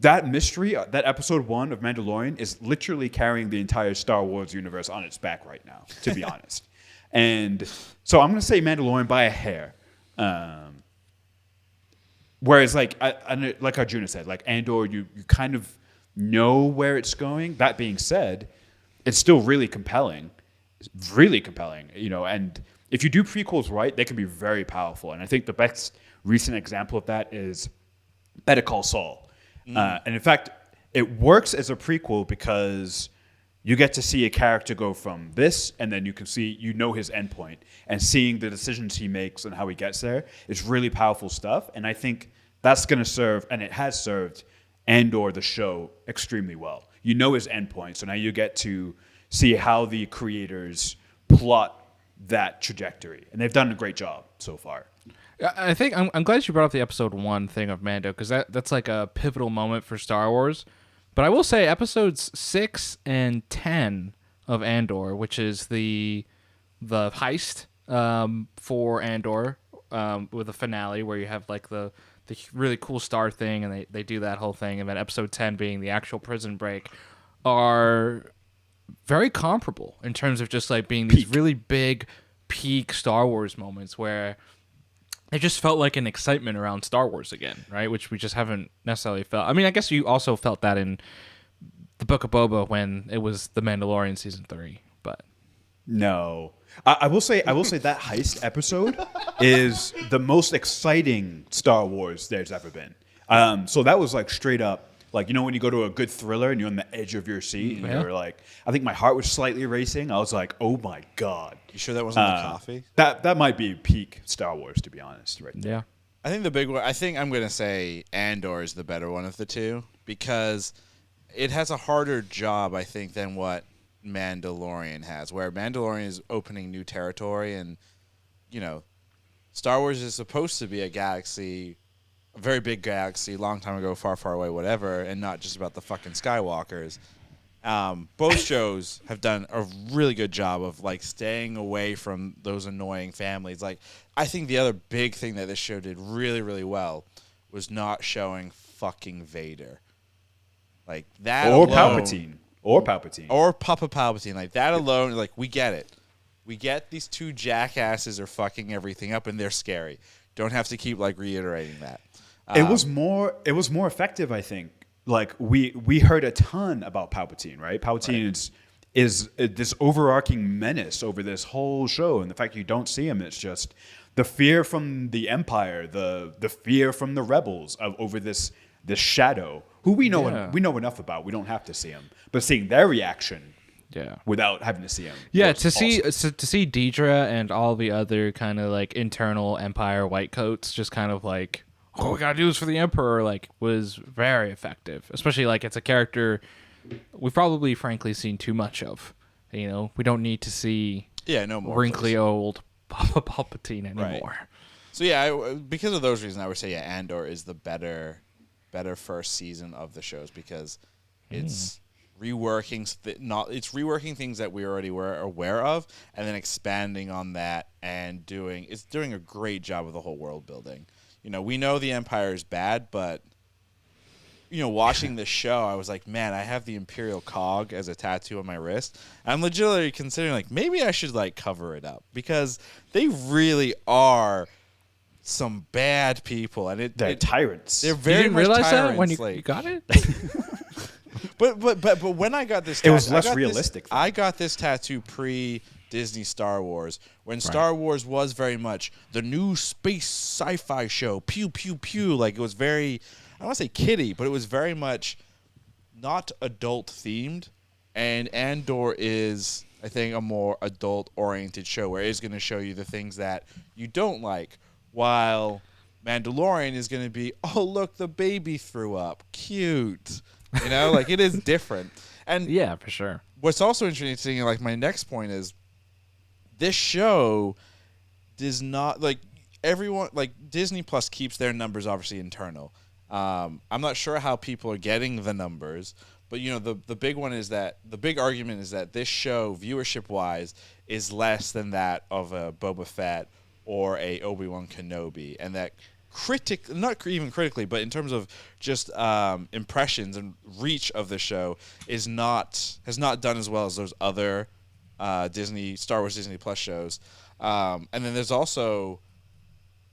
that mystery, that episode 1 of Mandalorian is literally carrying the entire Star Wars universe on its back right now, to be honest. And so I'm going to say Mandalorian by a hair. Whereas, like Arjuna said, like Andor, you kind of know where it's going. That being said, it's still really compelling. It's really compelling, you know. And if you do prequels right, they can be very powerful. And I think the best recent example of that is Better Call Saul. And in fact, it works as a prequel because you get to see a character go from this, and then you can see, you know, his endpoint, and seeing the decisions he makes and how he gets there is really powerful stuff. And I think that's going to serve, and it has served, Andor, the show, extremely well. You know his endpoint, so now you get to see how the creators plot that trajectory. And they've done a great job so far. I think I'm glad you brought up the episode 1 thing of Mando, because that's like a pivotal moment for Star Wars. But I will say episodes 6 and 10 of Andor, which is the heist for Andor, with a finale where you have like the really cool star thing, and they do that whole thing, and then episode 10 being the actual prison break, are very comparable in terms of just like being these really big peak Star Wars moments where it just felt like an excitement around Star Wars again, right? Which we just haven't necessarily felt. I mean, I guess you also felt that in the Book of Boba when it was The Mandalorian season 3, but no. I will say that heist episode is the most exciting Star Wars there's ever been. So that was like straight up, like, you know, when you go to a good thriller and you're on the edge of your seat, and you're like, I think my heart was slightly racing. I was like, oh my God. You sure that wasn't the coffee? That might be peak Star Wars, to be honest, right there. yeah. I think the big one, I think I'm going to say Andor is the better one of the two, because it has a harder job, I think, than what Mandalorian has, where Mandalorian is opening new territory, and, you know, Star Wars is supposed to be a galaxy a very big galaxy, long time ago, far, far away, whatever, and not just about the fucking Skywalkers. Both shows have done a really good job of like staying away from those annoying families. Like, I think the other big thing that this show did really, really well was not showing fucking Vader. Like that, Or alone, Palpatine. Or Palpatine. or Papa Palpatine. Like that alone, like we get it. We get these two jackasses are fucking everything up, and they're scary. Don't have to keep like reiterating that. It was more effective, I think. Like we heard a ton about Palpatine, right? Palpatine is this overarching menace over this whole show, and the fact you don't see him, it's just the fear from the Empire, the fear from the rebels over this shadow, who we know enough about. We don't have to see him, but seeing their reaction, without having to see him, to see Deidre and all the other kind of like internal Empire white coats just kind of like, oh, we gotta do this for the Emperor, like, was very effective. Especially like it's a character we've probably frankly seen too much of. You know, we don't need to see no more wrinkly old Papa Palpatine anymore. Right. So yeah, because of those reasons, I would say Andor is the better first season of the shows because it's reworking reworking things that we already were aware of, and then expanding on that and doing a great job of the whole world building. You know, we know the Empire is bad, but you know, watching this show, I was like, man, I have the Imperial cog as a tattoo on my wrist. I'm legitimately considering like maybe I should like cover it up because they really are some bad people, and they're tyrants. They're very You didn't much realize tyrants. that when you like, got it? but when I got this, it was less realistic. I got this tattoo pre-Disney Star Wars, when Star Wars was very much the new space sci-fi show. Pew pew pew. Like it was very, I don't want to say kiddie, but it was very much not adult themed. And Andor is, I think, a more adult oriented show where it's going to show you the things that you don't like, while Mandalorian is going to be, oh look, the baby threw up, cute. You know, like it is different. And Yeah, for sure. what's also interesting, like my next point is, this show does not, like, everyone, like Disney Plus keeps their numbers obviously internal. I'm not sure how people are getting the numbers, but you know, the big one is that the big argument is that this show, viewership wise, is less than that of a Boba Fett or a Obi-Wan Kenobi, and that not even critically, but in terms of just impressions and reach of the show, has not done as well as those other Star Wars Disney Plus shows. And then there's also,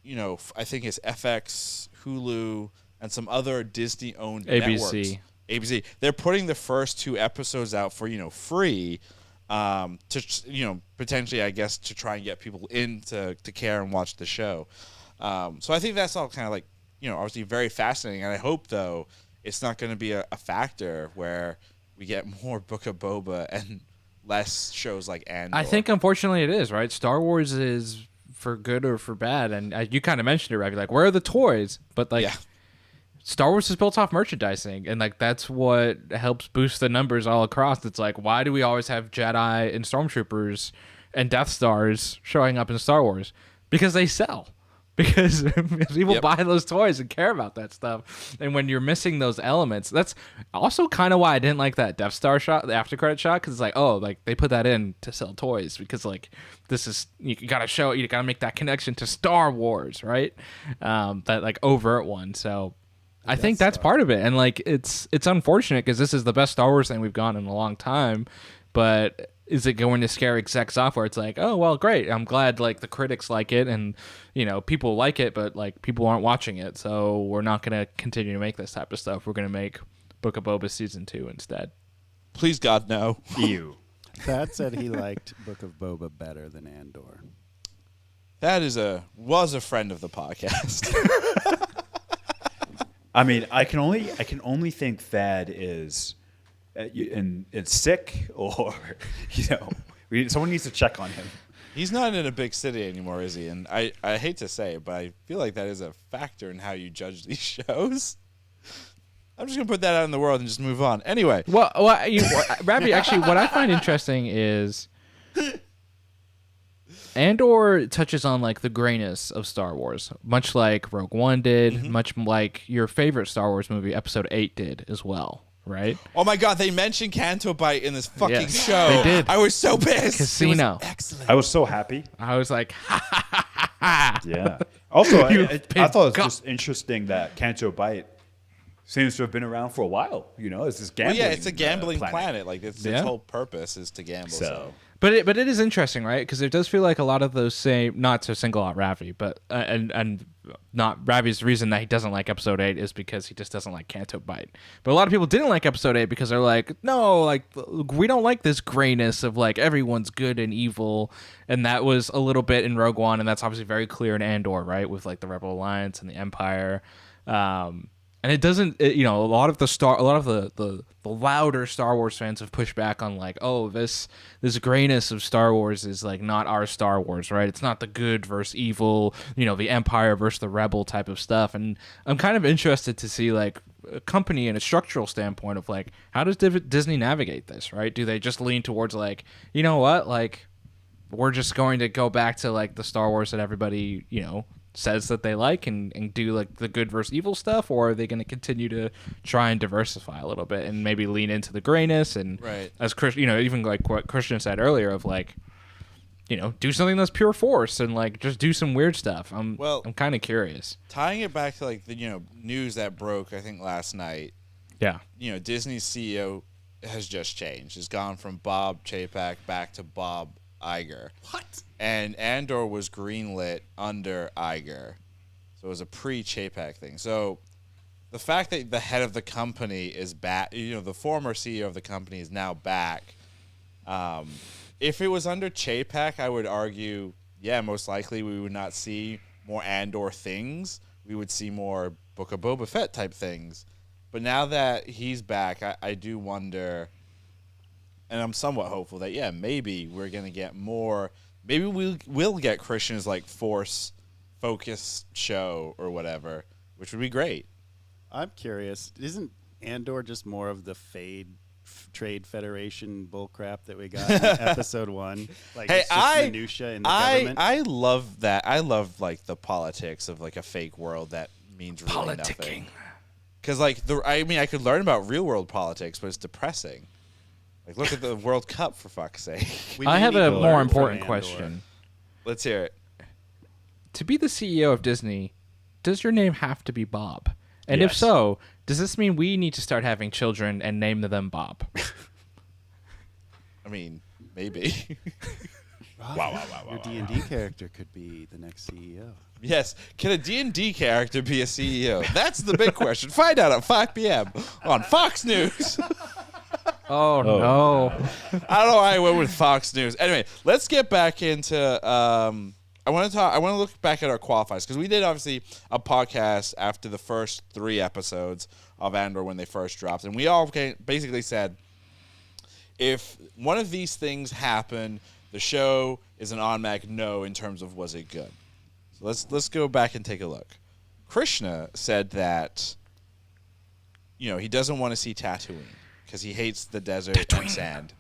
you know, I think it's FX, Hulu, and some other Disney-owned networks. ABC. They're putting the first 2 episodes out for, you know, free, to, you know, potentially, I guess, to try and get people in to care and watch the show. So I think that's all kind of like, you know, obviously very fascinating. And I hope, though, it's not going to be a factor where we get more Book of Boba and less shows like Andor. I think, unfortunately, it is, right? Star Wars is for good or for bad. And you kind of mentioned it, right? You're like, where are the toys? But, like, Star Wars is built off merchandising. And, like, that's what helps boost the numbers all across. It's like, why do we always have Jedi and Stormtroopers and Death Stars showing up in Star Wars? Because they sell. Because people buy those toys and care about that stuff. And when you're missing those elements, that's also kind of why I didn't like that Death Star shot, the after credit shot, because it's like, oh, like they put that in to sell toys because like this is, you gotta make that connection to Star Wars, right? That like overt one. So I think that's part of it. And like it's unfortunate because this is the best Star Wars thing we've gone in a long time, but is it going to scare execs off where it's like, oh, well, great. I'm glad like the critics like it and, you know, people like it, but like people aren't watching it. So we're not going to continue to make this type of stuff. We're going to make Book of Boba Season 2 instead. Please, God, no. Ew. Thad said he liked Book of Boba better than Andor. That was a friend of the podcast. I mean, I can only think Thad is and sick, or you know, someone needs to check on him. He's not in a big city anymore, is he? And I hate to say it, but I feel like that is a factor in how you judge these shows. I'm just gonna put that out in the world and just move on. Anyway, Rabbi, actually, what I find interesting is Andor touches on like the grayness of Star Wars, much like Rogue One did, much like your favorite Star Wars movie, Episode 8 did as well, right? Oh my God, they mentioned Canto Bite in this fucking Yes, show. they did. I was so pissed. Casino. Excellent. I was so happy. I was like, Yeah. Also, You I big thought it was cock. just interesting that Canto Bite seems to have been around for a while. You know, it's this Well, gambling. yeah, it's a gambling planet. Like its Yeah. whole purpose is to gamble. So but it is interesting, right? Because it does feel like a lot of those same, not to single out Ravi, but and not Ravi's reason that he doesn't like Episode 8 is because he just doesn't like Canto Bite. But a lot of people didn't like Episode 8 because they're like, no, like we don't like this grayness of like everyone's good and evil, and that was a little bit in Rogue One, and that's obviously very clear in Andor, right, with like the Rebel Alliance and the Empire. And it doesn't, a lot of the louder Star Wars fans have pushed back on like, oh, this grayness of Star Wars is like not our Star Wars, right? It's not the good versus evil, the Empire versus the Rebel type of stuff. And I'm kind of interested to see like a company in a structural standpoint of like, how does Disney navigate this, right? Do they just lean towards like, you know what, like we're just going to go back to like the Star Wars that everybody, says that they like and do like the good versus evil stuff, or are they going to continue to try and diversify a little bit and maybe lean into the grayness and Right. as Chris, even like what Christian said earlier of like, do something that's pure force and like just do some weird stuff. I'm kind of curious. Tying it back to like the news that broke, I think last night. Yeah. Disney's CEO has just changed. It's gone from Bob Chapek back to Bob Iger. What? And Andor was greenlit under Iger. So it was a pre-Chapek thing. So the fact that the head of the company is back, the former CEO of the company is now back. If it was under Chapek, I would argue, yeah, most likely we would not see more Andor things. We would see more Book of Boba Fett type things. But now that he's back, I do wonder, and I'm somewhat hopeful that, yeah, maybe we're going to get more. Maybe we'll get Christian's like Force-focused show or whatever, which would be great. I'm curious. Isn't Andor just more of the Trade Federation bullcrap that we got in Episode 1? Like, Hey, it's just minutia in the government? I love that. I love like the politics of like a fake world that means really nothing. Because like I could learn about real world politics, but it's depressing. Like, look at the World Cup, for fuck's sake. I have a more learn important from Andor. question. Let's hear it. To be the CEO of Disney, does your name have to be Bob? And if Yes. so, does this mean we need to start having children and name them Bob? I mean, maybe. Wow. Your D&D character could be the next E CEO. Yes. Can a D&D character be a CEO? That's the big question. Find out at 5 p.m. on Fox News. Oh, no. I don't know why I went with Fox News. Anyway, let's get back into. I want to look back at our qualifiers because we did obviously a podcast after the first 3 episodes of Andor when they first dropped, and we all basically said if one of these things happened, the show is an automatic no in terms of was it good. So let's go back and take a look. Krishna said that he doesn't want to see Tatooine because he hates the desert and sand.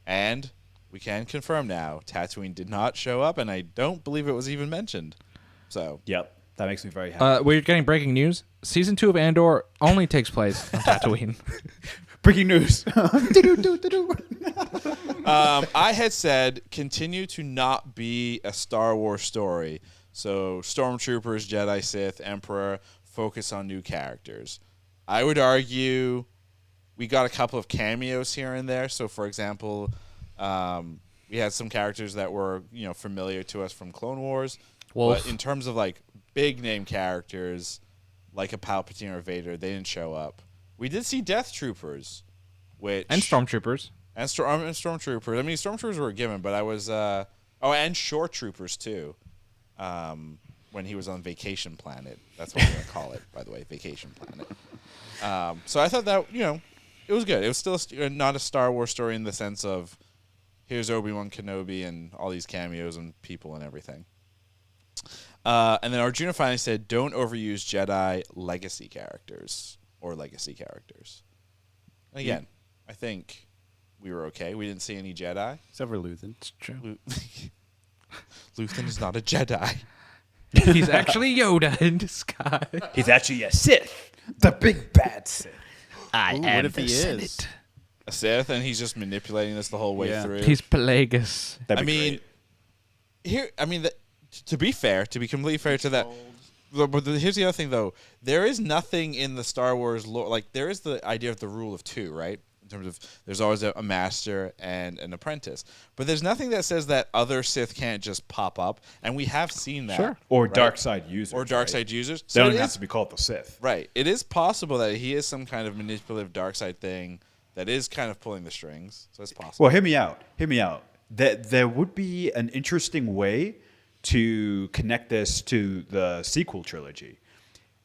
And we can confirm now, Tatooine did not show up, and I don't believe it was even mentioned. So, Yep, that makes me very happy. We're getting breaking news. Season 2 of Andor only takes place on Tatooine. Breaking news. I had said continue to not be a Star Wars story. So, Stormtroopers, Jedi, Sith, Emperor, focus on new characters. I would argue we got a couple of cameos here and there. So, for example, we had some characters that were, familiar to us from Clone Wars. Wolf. But in terms of like big name characters, like a Palpatine or Vader, they didn't show up. We did see Death Troopers, which And Stormtroopers. and Stormtroopers. I mean, Stormtroopers were a given, but I was and Shore Troopers too. When he was on Vacation Planet, that's what we're gonna call it, by the way, Vacation Planet. So I thought that it was good. It was still not a Star Wars story in the sense of here's Obi-Wan Kenobi and all these cameos and people and everything. And then Arjuna finally said, don't overuse Jedi legacy characters or legacy characters. And again, I think we were okay. We didn't see any Jedi. Except for Luthen. It's true. Luthen is not a Jedi. He's actually Yoda in disguise. He's actually a Sith, the big bad Sith. I Ooh, what if he is? A Sith, and he's just manipulating this the whole way Yeah. through. He's Pelagus. That'd I be mean, great. to be fair, to be completely fair to that, but here's the other thing though. There is nothing in the Star Wars lore, like there is the idea of the rule of two, right? In terms of there's always a master and an apprentice, but there's nothing that says that other Sith can't just pop up, and we have seen that. Sure. Or right? dark side users. Or dark right? side users. They So don't it have is to be called the Sith. right. It is possible that he is some kind of manipulative dark side thing that is kind of pulling the strings. So it's possible. Well, hear me out. Hear me out. There would be an interesting way to connect this to the sequel trilogy.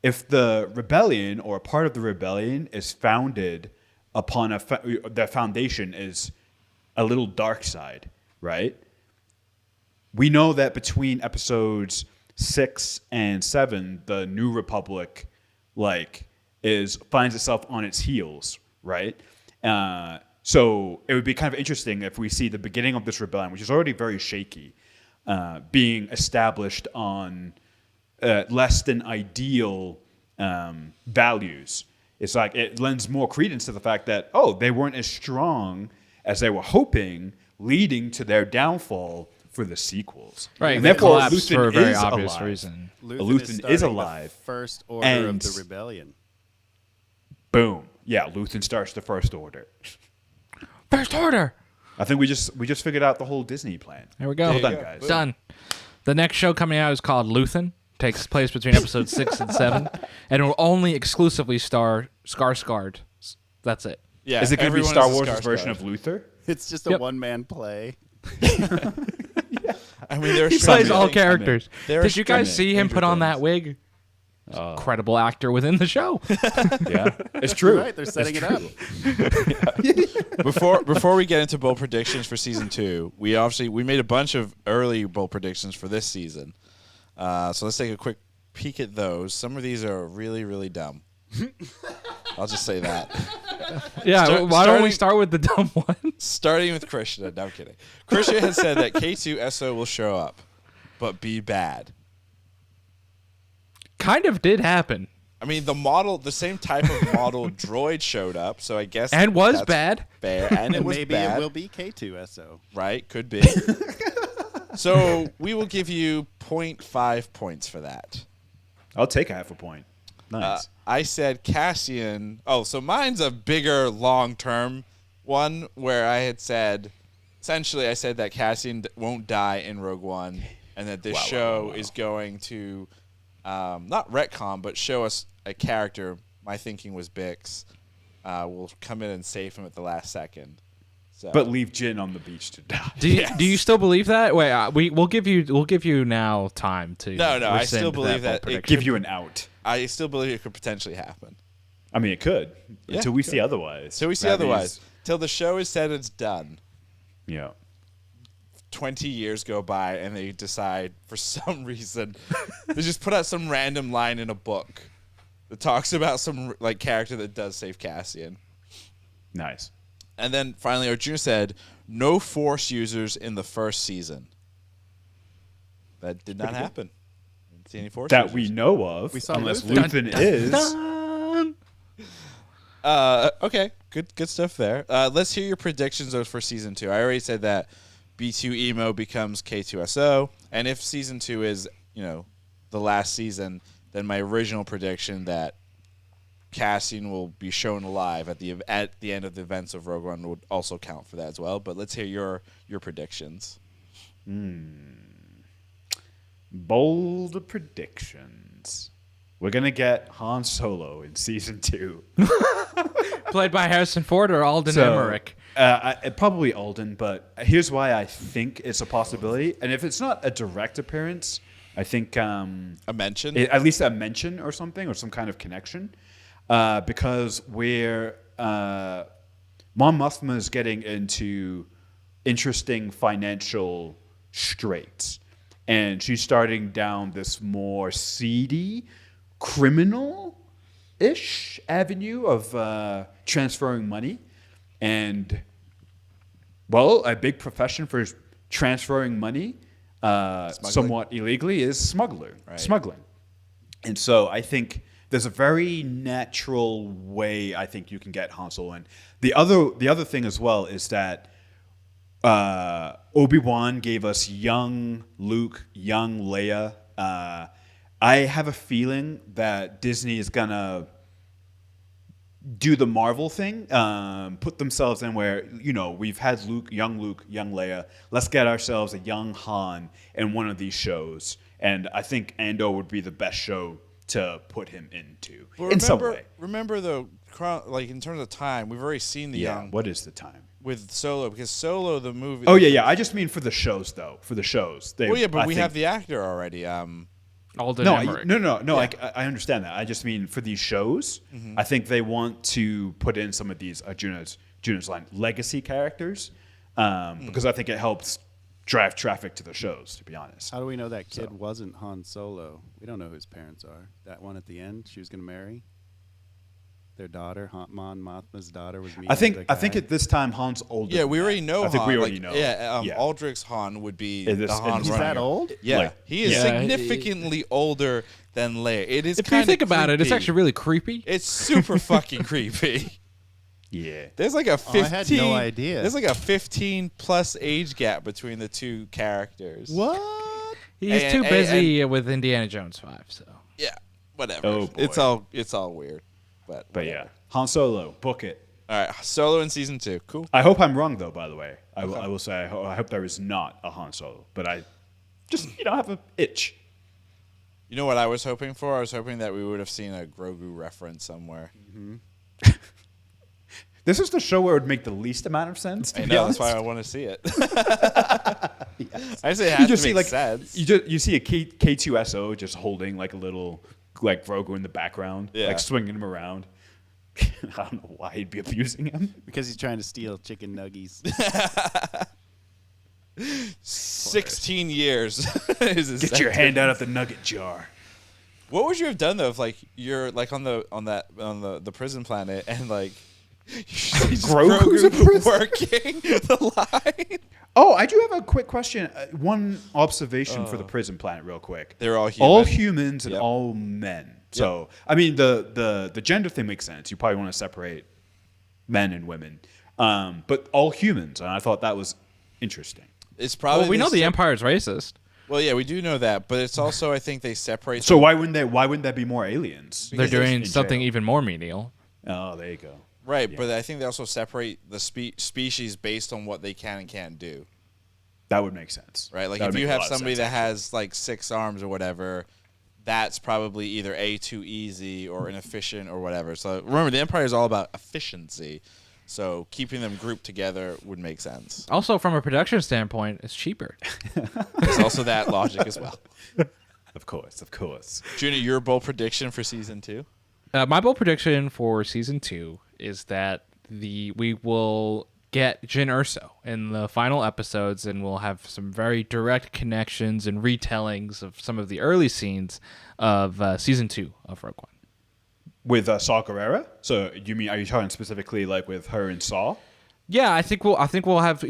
If the rebellion or a part of the rebellion is founded upon the foundation is a little dark side, right? We know that between episodes 6 and 7, the New Republic finds itself on its heels, right? So it would be kind of interesting if we see the beginning of this rebellion, which is already very shaky, being established on less than ideal values. It's like it lends more credence to the fact that, they weren't as strong as they were hoping, leading to their downfall for the sequels. Right. And They therefore, collapsed Luthen for a very is obvious alive. reason. Luthen is alive. The first order And- of the rebellion. Boom. Yeah, Luthen starts the First Order. First Order. I think we just figured out the whole Disney plan. There we go. Well done, guys. Done. The next show coming out is called Luthen. Takes place between episodes 6 and 7, and it will only exclusively star Skarsgård. That's it. Yeah. Is it going to be everyone Star is a Wars' Skarsgård. version of Luther? It's just a Yep. one-man play. I mean, there's He plays all characters. There are Did you guys see him Stranger put on that Things. wig? Incredible actor within the show. Yeah, it's true. Right, they're setting it up. Before we get into bold predictions for season 2, we made a bunch of early bold predictions for this season. So let's take a quick peek at those. Some of these are really, really dumb. I'll just say that. Yeah, why don't we starting- start with the dumb one? Starting with Krishna. No, I'm kidding. Krishna has said that K2SO will show up, but be bad. Kind of did happen. I mean, the same type of model droid showed up, so I guess And was that's bad. fair, and it was Maybe bad. it will be K2SO. Right? Could be. So we will give you 0.5 points for that. I'll take half a point. Nice. I said Cassian. Oh, so mine's a bigger long-term one where I had said, essentially I said that Cassian won't die in Rogue One and that this show is going to not retcon, but show us a character. My thinking was Bix will come in and save him at the last second. So. But leave Jin on the beach to die. Do you still believe that? Wait, we'll give you now time to. No, I rescind still believe bold that it prediction. Give you an out. I still believe it could potentially happen. I mean, it could. Yeah, until we it see otherwise. So we see That otherwise. means, Till the show is said it's done. Yeah. 20 years go by and they decide for some reason they just put out some random line in a book that talks about some character that does save Cassian. Nice. And then finally Arjuna said no Force users in the first season. That did not happen. Didn't see any Force That users. we know of. We saw unless Luthen. Luthen is. Okay, good stuff there. Let's hear your predictions though for season 2. I already said that B2 Emo becomes K2SO, and if season 2 is, the last season, then my original prediction that Cassian will be shown alive at the end of the events of Rogue One would also count for that as well. But let's hear your predictions. Bold predictions. We're going to get Han Solo in season 2. Played by Harrison Ford or Alden Emmerich. Probably Alden, but here's why I think it's a possibility. And if it's not a direct appearance, I think A mention? at least a mention or something, or some kind of connection, because Mon Mothma is getting into interesting financial straits, and she's starting down this more seedy, criminal-ish avenue of transferring money, and a big profession for transferring money somewhat illegally is smuggling. And so I think there's a very natural way I think you can get Han Solo in. The other thing as well is that Obi-Wan gave us young Luke, young Leia. I have a feeling that Disney is gonna do the Marvel thing, put themselves in where, we've had young Leia. Let's get ourselves a young Han in one of these shows. And I think Andor would be the best show to put him into in some way. Remember, though, like in terms of time, we've already seen the young. What is the time? With Solo, because Solo, the movie. Oh, yeah. I just mean for the shows, though. For the shows. But we have the actor already. Alden Ehrenreich. No. Yeah. I understand that. I just mean for these shows, I think they want to put in some of these Juno's line legacy characters because I think it helps drive traffic to the shows. To be honest, How do we know that kid wasn't Han Solo? We don't know who his parents are. That one at the end, she was going to marry their daughter. Mon Mothma's daughter was meeting. I think at this time Han's older. Yeah, we already know. I think Han. we already know. Yeah, Aldrich's Han would be the Han. He's that old? Yeah, he is Yeah. significantly older than Leia. It is. If you think about it, it's actually really creepy. It's super fucking creepy. Yeah. There's like a 15. I had no idea. There's like a 15 plus age gap between the two characters. What? He's And- too and- busy with Indiana Jones 5, so. Yeah, whatever. Oh, boy. It's all weird. But Yeah, Han Solo, book it. All right, Solo in season 2. Cool. I hope I'm wrong though. By the way, I will say I hope there is not a Han Solo, but I just have an itch. You know what I was hoping for? I was hoping that we would have seen a Grogu reference somewhere. This is the show where it would make the least amount of sense. To I be know, honest. that's why I want to see it. I say it has You just to see make sense. you see a K2SO just holding like a little Grogu in the background, Yeah. like swinging him around. I don't know why he'd be abusing him. Because he's trying to steal chicken nuggies. 16 years. is his Get your sentence. hand out of the nugget jar. What would you have done though if like you're like on the prison planet and like Grogu's a prison? working the line? Oh, I do have a quick question. One observation for the prison planet, real quick. They're all human. All humans and Yep. all men. So, I mean, the gender thing makes sense. You probably want to separate men and women, but all humans. And I thought that was interesting. It's probably Well, we know the Empire's racist. Well, yeah, we do know that, but it's also I think they separate. So why wouldn't there be more aliens? They're doing in something jail. even more menial. Oh, there you go. Right, but I think they also separate the species based on what they can and can't do. That would make sense. Right, like That if would you make a have lot of somebody sense, that has like 6 arms or whatever, that's probably either A, too easy or inefficient or whatever. So remember, the Empire is all about efficiency. So keeping them grouped together would make sense. Also, from a production standpoint, it's cheaper. There's also that logic as well. Of course. Junior, your bold prediction for season 2? My bold prediction for season 2 is that we will get Jyn Erso in the final episodes, and we'll have some very direct connections and retellings of some of the early scenes of season 2 of Rogue One. With Saw Gerrera? So are you talking specifically like with her and Saw? Yeah, I think we'll have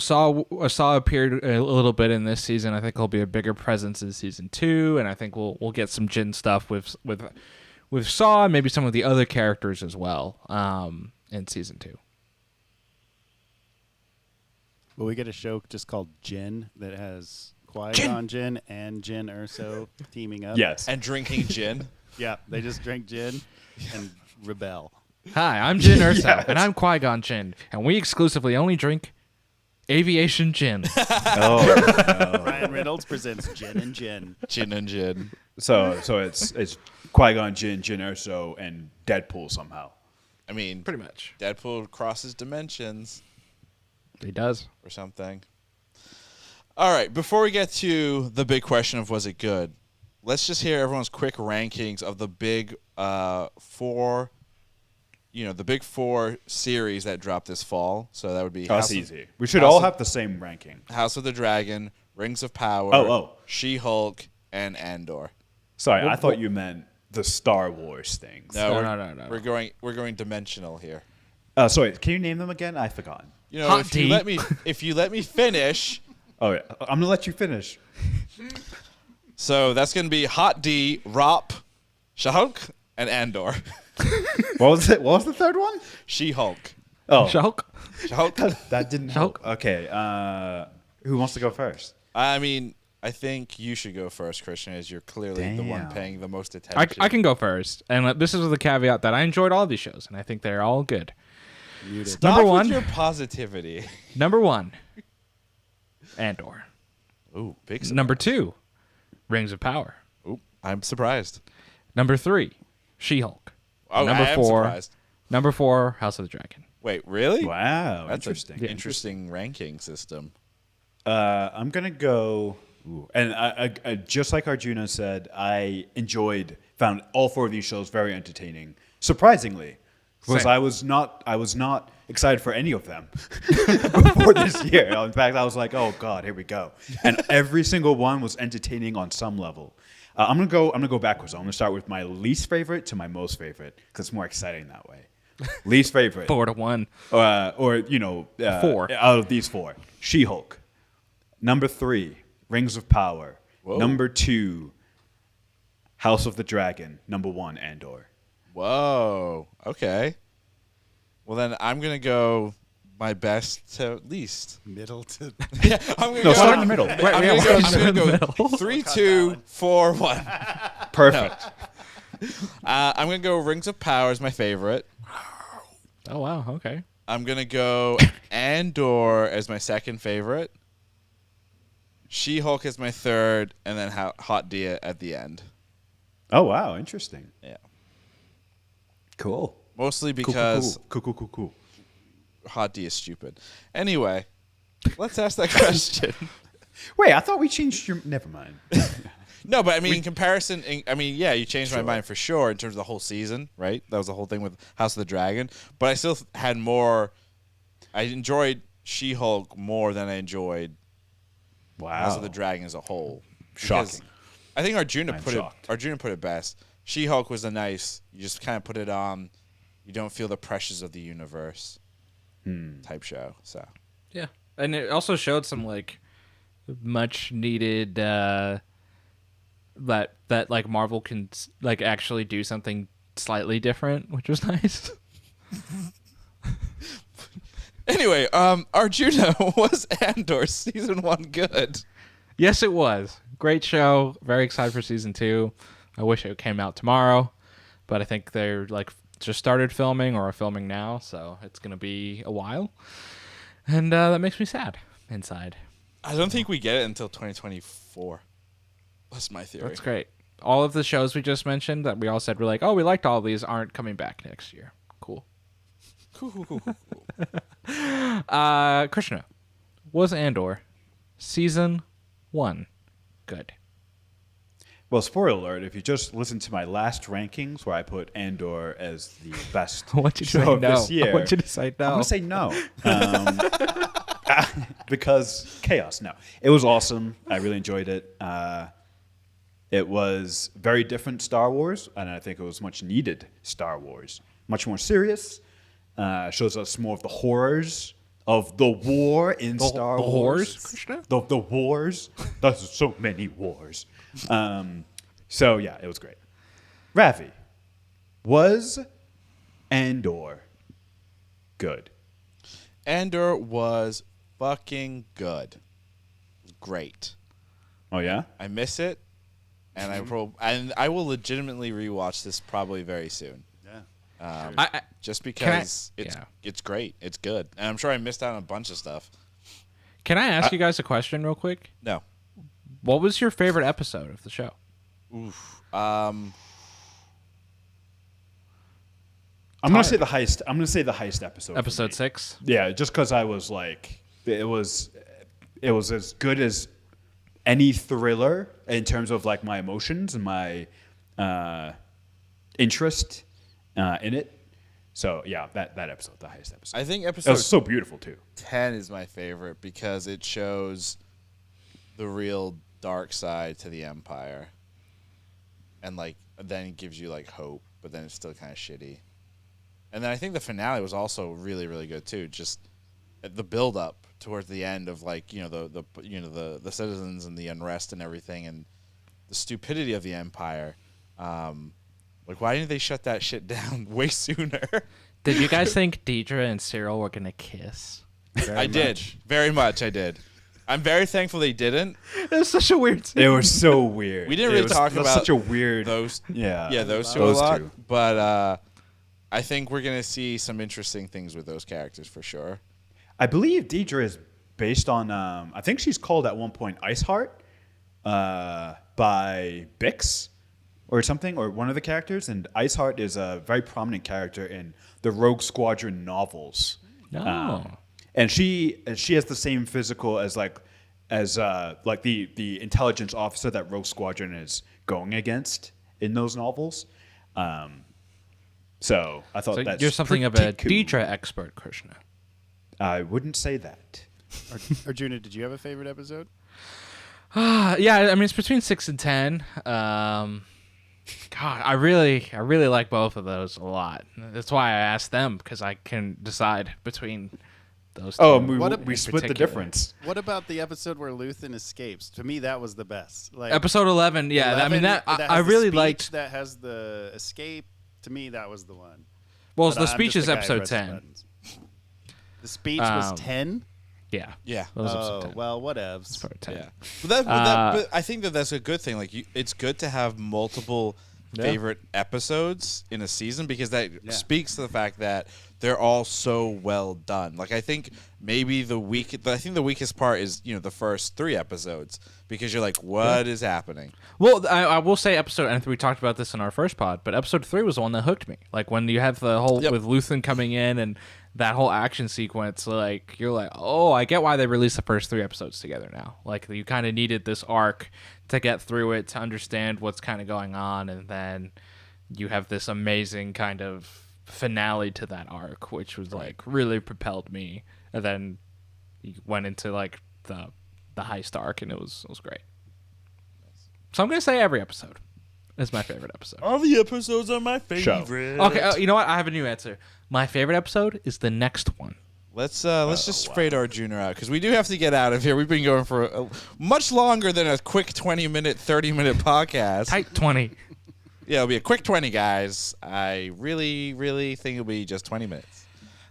Saw appeared a little bit in this season. I think he'll be a bigger presence in season 2, and I think we'll get some Jyn stuff with Saw and maybe some of the other characters as well in season 2. Will we get a show just called Jyn that has Qui-Gon Jinn and Jyn Erso teaming up? Yes. And drinking gin? Yeah, they just drink gin and rebel. Hi, I'm Jyn Erso, Yes. and I'm Qui-Gon Jinn, and we exclusively only drink aviation gin. Oh, Ryan Reynolds presents Gin and Gin. Gin and gin. so it's Qui-Gon Jinn, Jyn Erso, and Deadpool somehow. I mean, Pretty much. Deadpool crosses dimensions He does. or something. All right, before we get to the big question of was it good, let's just hear everyone's quick rankings of the big 4, the big 4 series that dropped this fall. So that would be That's House easy. We should House all of- have the same ranking. House of the Dragon, Rings of Power, Oh. She-Hulk, and Andor. Sorry, I thought you meant the Star Wars things. No, No. We're going dimensional here. Sorry, can you name them again? I've forgotten. Hot If you tea. let me finish, Oh, yeah. I'm going to let you finish. So that's going to be Hot D, Rop, She-Hulk, and Andor. What was it? What was the third one? She-Hulk. Oh, Shulk? She-Hulk. that didn't help. Okay. Who wants to go first? I mean, I think you should go first, Christian, as you're clearly the one Damn. paying the most attention. I can go first. And this is with the caveat that I enjoyed all these shows, and I think they're all good. Stop Number with one. your positivity. Number 1, Andor. Ooh, big surprise. Number 2, Rings of Power. Ooh, I'm surprised. Number 3, She-Hulk. Oh, number I am 4, surprised. Number 4, House of the Dragon. Wait, really? Wow, That's interesting. an interesting ranking system. I'm gonna go, and I just like Arjuna said, I found all 4 of these shows very entertaining. Surprisingly, because Same. I was not excited for any of them before this year. In fact, I was like, oh god, here we go. And every single one was entertaining on some level. I'm gonna go backwards. I'm gonna start with my least favorite to my most favorite because it's more exciting that way. Least favorite, 4-1. or 4 out of these 4. She-Hulk. Number 3, Rings of Power. Whoa. Number 2, House of the Dragon. Number 1, Andor. Whoa. Okay. Well, then I'm going to go my best to least. Middle to Yeah, I'm going to No, go. start in the middle. I'm going to go 3, 2, 4, 1. Perfect. I'm going to go Rings of Power as my favorite. Oh, wow. Okay. I'm going to go Andor as my second favorite. She-Hulk as my third, and then Hot D at the end. Oh wow, interesting. Yeah. Cool. Mostly because Cool. Hot D is stupid. Anyway, let's ask that question. Wait, I thought we changed your. Never mind. No, but I mean, in comparison, yeah, you changed my mind for sure in terms of the whole season, right? That was the whole thing with House of the Dragon. But I still had more. I enjoyed She-Hulk more than I enjoyed House of the Dragon as a whole. Shocking. I think Arjuna I'm put shocked. it best. She-Hulk was you just kind of put it on. You don't feel the pressures of the universe type show. So Yeah. And it also showed some, like, much needed that like Marvel can like actually do something slightly different, which was nice. anyway, Arjuna, was Andor season 1 good? Yes, it was. Great show. Very excited for season 2. I wish it came out tomorrow, but I think they're like just started filming or are filming now, so it's gonna be a while, and that makes me sad inside. I don't think we get it until 2024. That's my theory. That's great. All of the shows we just mentioned that we all said we're like, oh, we liked all of these, aren't coming back next year. Cool. Cool. Krishna, was Andor season 1 good? Well, spoiler alert, if you just listen to my last rankings where I put Andor as the best I want you to show say of no. this year, I want you to say no. I'm going to say no. Because chaos. No. It was awesome. I really enjoyed it. It was very different Star Wars, and I think it was much needed Star Wars. Much more serious. Shows us more of the horrors of the war in Star the Wars. horrors, Krishna? The wars. There's so many wars. So yeah, it was great. Ravi, was Andor good? Andor was fucking good. Great. Oh yeah? I miss it, and I will legitimately rewatch this probably very soon. Yeah. Just because it's great. It's good. And I'm sure I missed out on a bunch of stuff. Can I ask you guys a question real quick? No. What was your favorite episode of the show? I'm gonna say the heist. I'm gonna say the heist episode. for Episode me. 6? Yeah, just because I was like, it was as good as any thriller in terms of like my emotions and my interest in it. So yeah, that episode, the heist episode. I think It episode was so beautiful too. 10 is my favorite because it shows the real dark side to the Empire. And like then it gives you like hope, but then it's still kind of shitty. And then I think the finale was also really, really good too. Just the build up towards the end of like the citizens and the unrest and everything and the stupidity of the Empire. Like, why didn't they shut that shit down way sooner? Did you guys think Deidre and Cyril were gonna kiss? I did. Very much I did. I'm very thankful they didn't. It was such a weird scene. It was so weird. We didn't really talk about such a weird those. Yeah, those two those a lot. two. But I think we're gonna see some interesting things with those characters for sure. I believe Deidre is based on. I think she's called at one point Iceheart by Bix or something, or one of the characters. And Iceheart is a very prominent character in the Rogue Squadron novels. Oh. And she has the same physical as the intelligence officer that Rogue Squadron is going against in those novels. So I thought that's you're something of a Deidre expert, Krishna. I wouldn't say that. Arjuna, did you have a favorite episode? Yeah, I mean it's between 6 and 10. God, I really like both of those a lot. That's why I asked them, because I can decide between those two. Oh, in we split the particular. difference. What about the episode where Luthen escapes? To me, that was the best. Like Episode 11, yeah. 11, I mean that has I the really speech, liked. that has the escape. To me, that was the one. Well, But the I'm speech just is the guy who episode presses 10. buttons. The speech was 10. Yeah, Yeah. that was episode Oh 10. well, whatevs. Episode 10. Yeah, but I think that's a good thing. Like, it's good to have multiple favorite episodes in a season, because that speaks to the fact that they're all so well done. Like, I think maybe the weakest part is the first 3 episodes, because you're like, what is happening? Well, I will say and we talked about this in our first pod, but episode 3 was the one that hooked me. Like when you have the whole with Luthen coming in and that whole action sequence, like you're like, oh, I get why they released the first 3 episodes together now. Like you kind of needed this arc to get through it, to understand what's kind of going on, and then you have this amazing kind of finale to that arc, which was like really propelled me. And then you went into like the heist arc, and it was great. So I'm gonna say every episode is my favorite episode. All the episodes are my favorite. Okay, you know what? I have a new answer. My favorite episode is the next one. Let's just fade our junior out, because we do have to get out of here. We've been going for much longer than a quick 20-minute, 30-minute podcast. Tight 20. Yeah, it'll be a quick 20, guys. I really, really think it'll be just 20 minutes.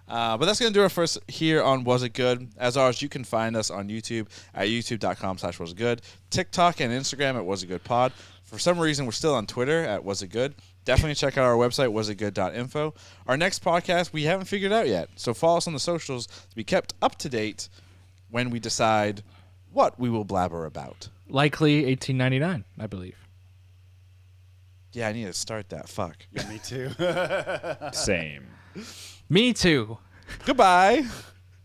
But that's going to do it for us here on Was It Good. As always, you can find us on YouTube at youtube.com/wasitgood, TikTok and Instagram at wasitgoodpod. For some reason, we're still on Twitter at wasitgood. Definitely check out our website, wasitgood.info. Our next podcast, we haven't figured out yet, so follow us on the socials to be kept up to date when we decide what we will blabber about. Likely 1899, I believe. Yeah, I need to start that. Fuck. Yeah, me too. Same. Me too. Goodbye.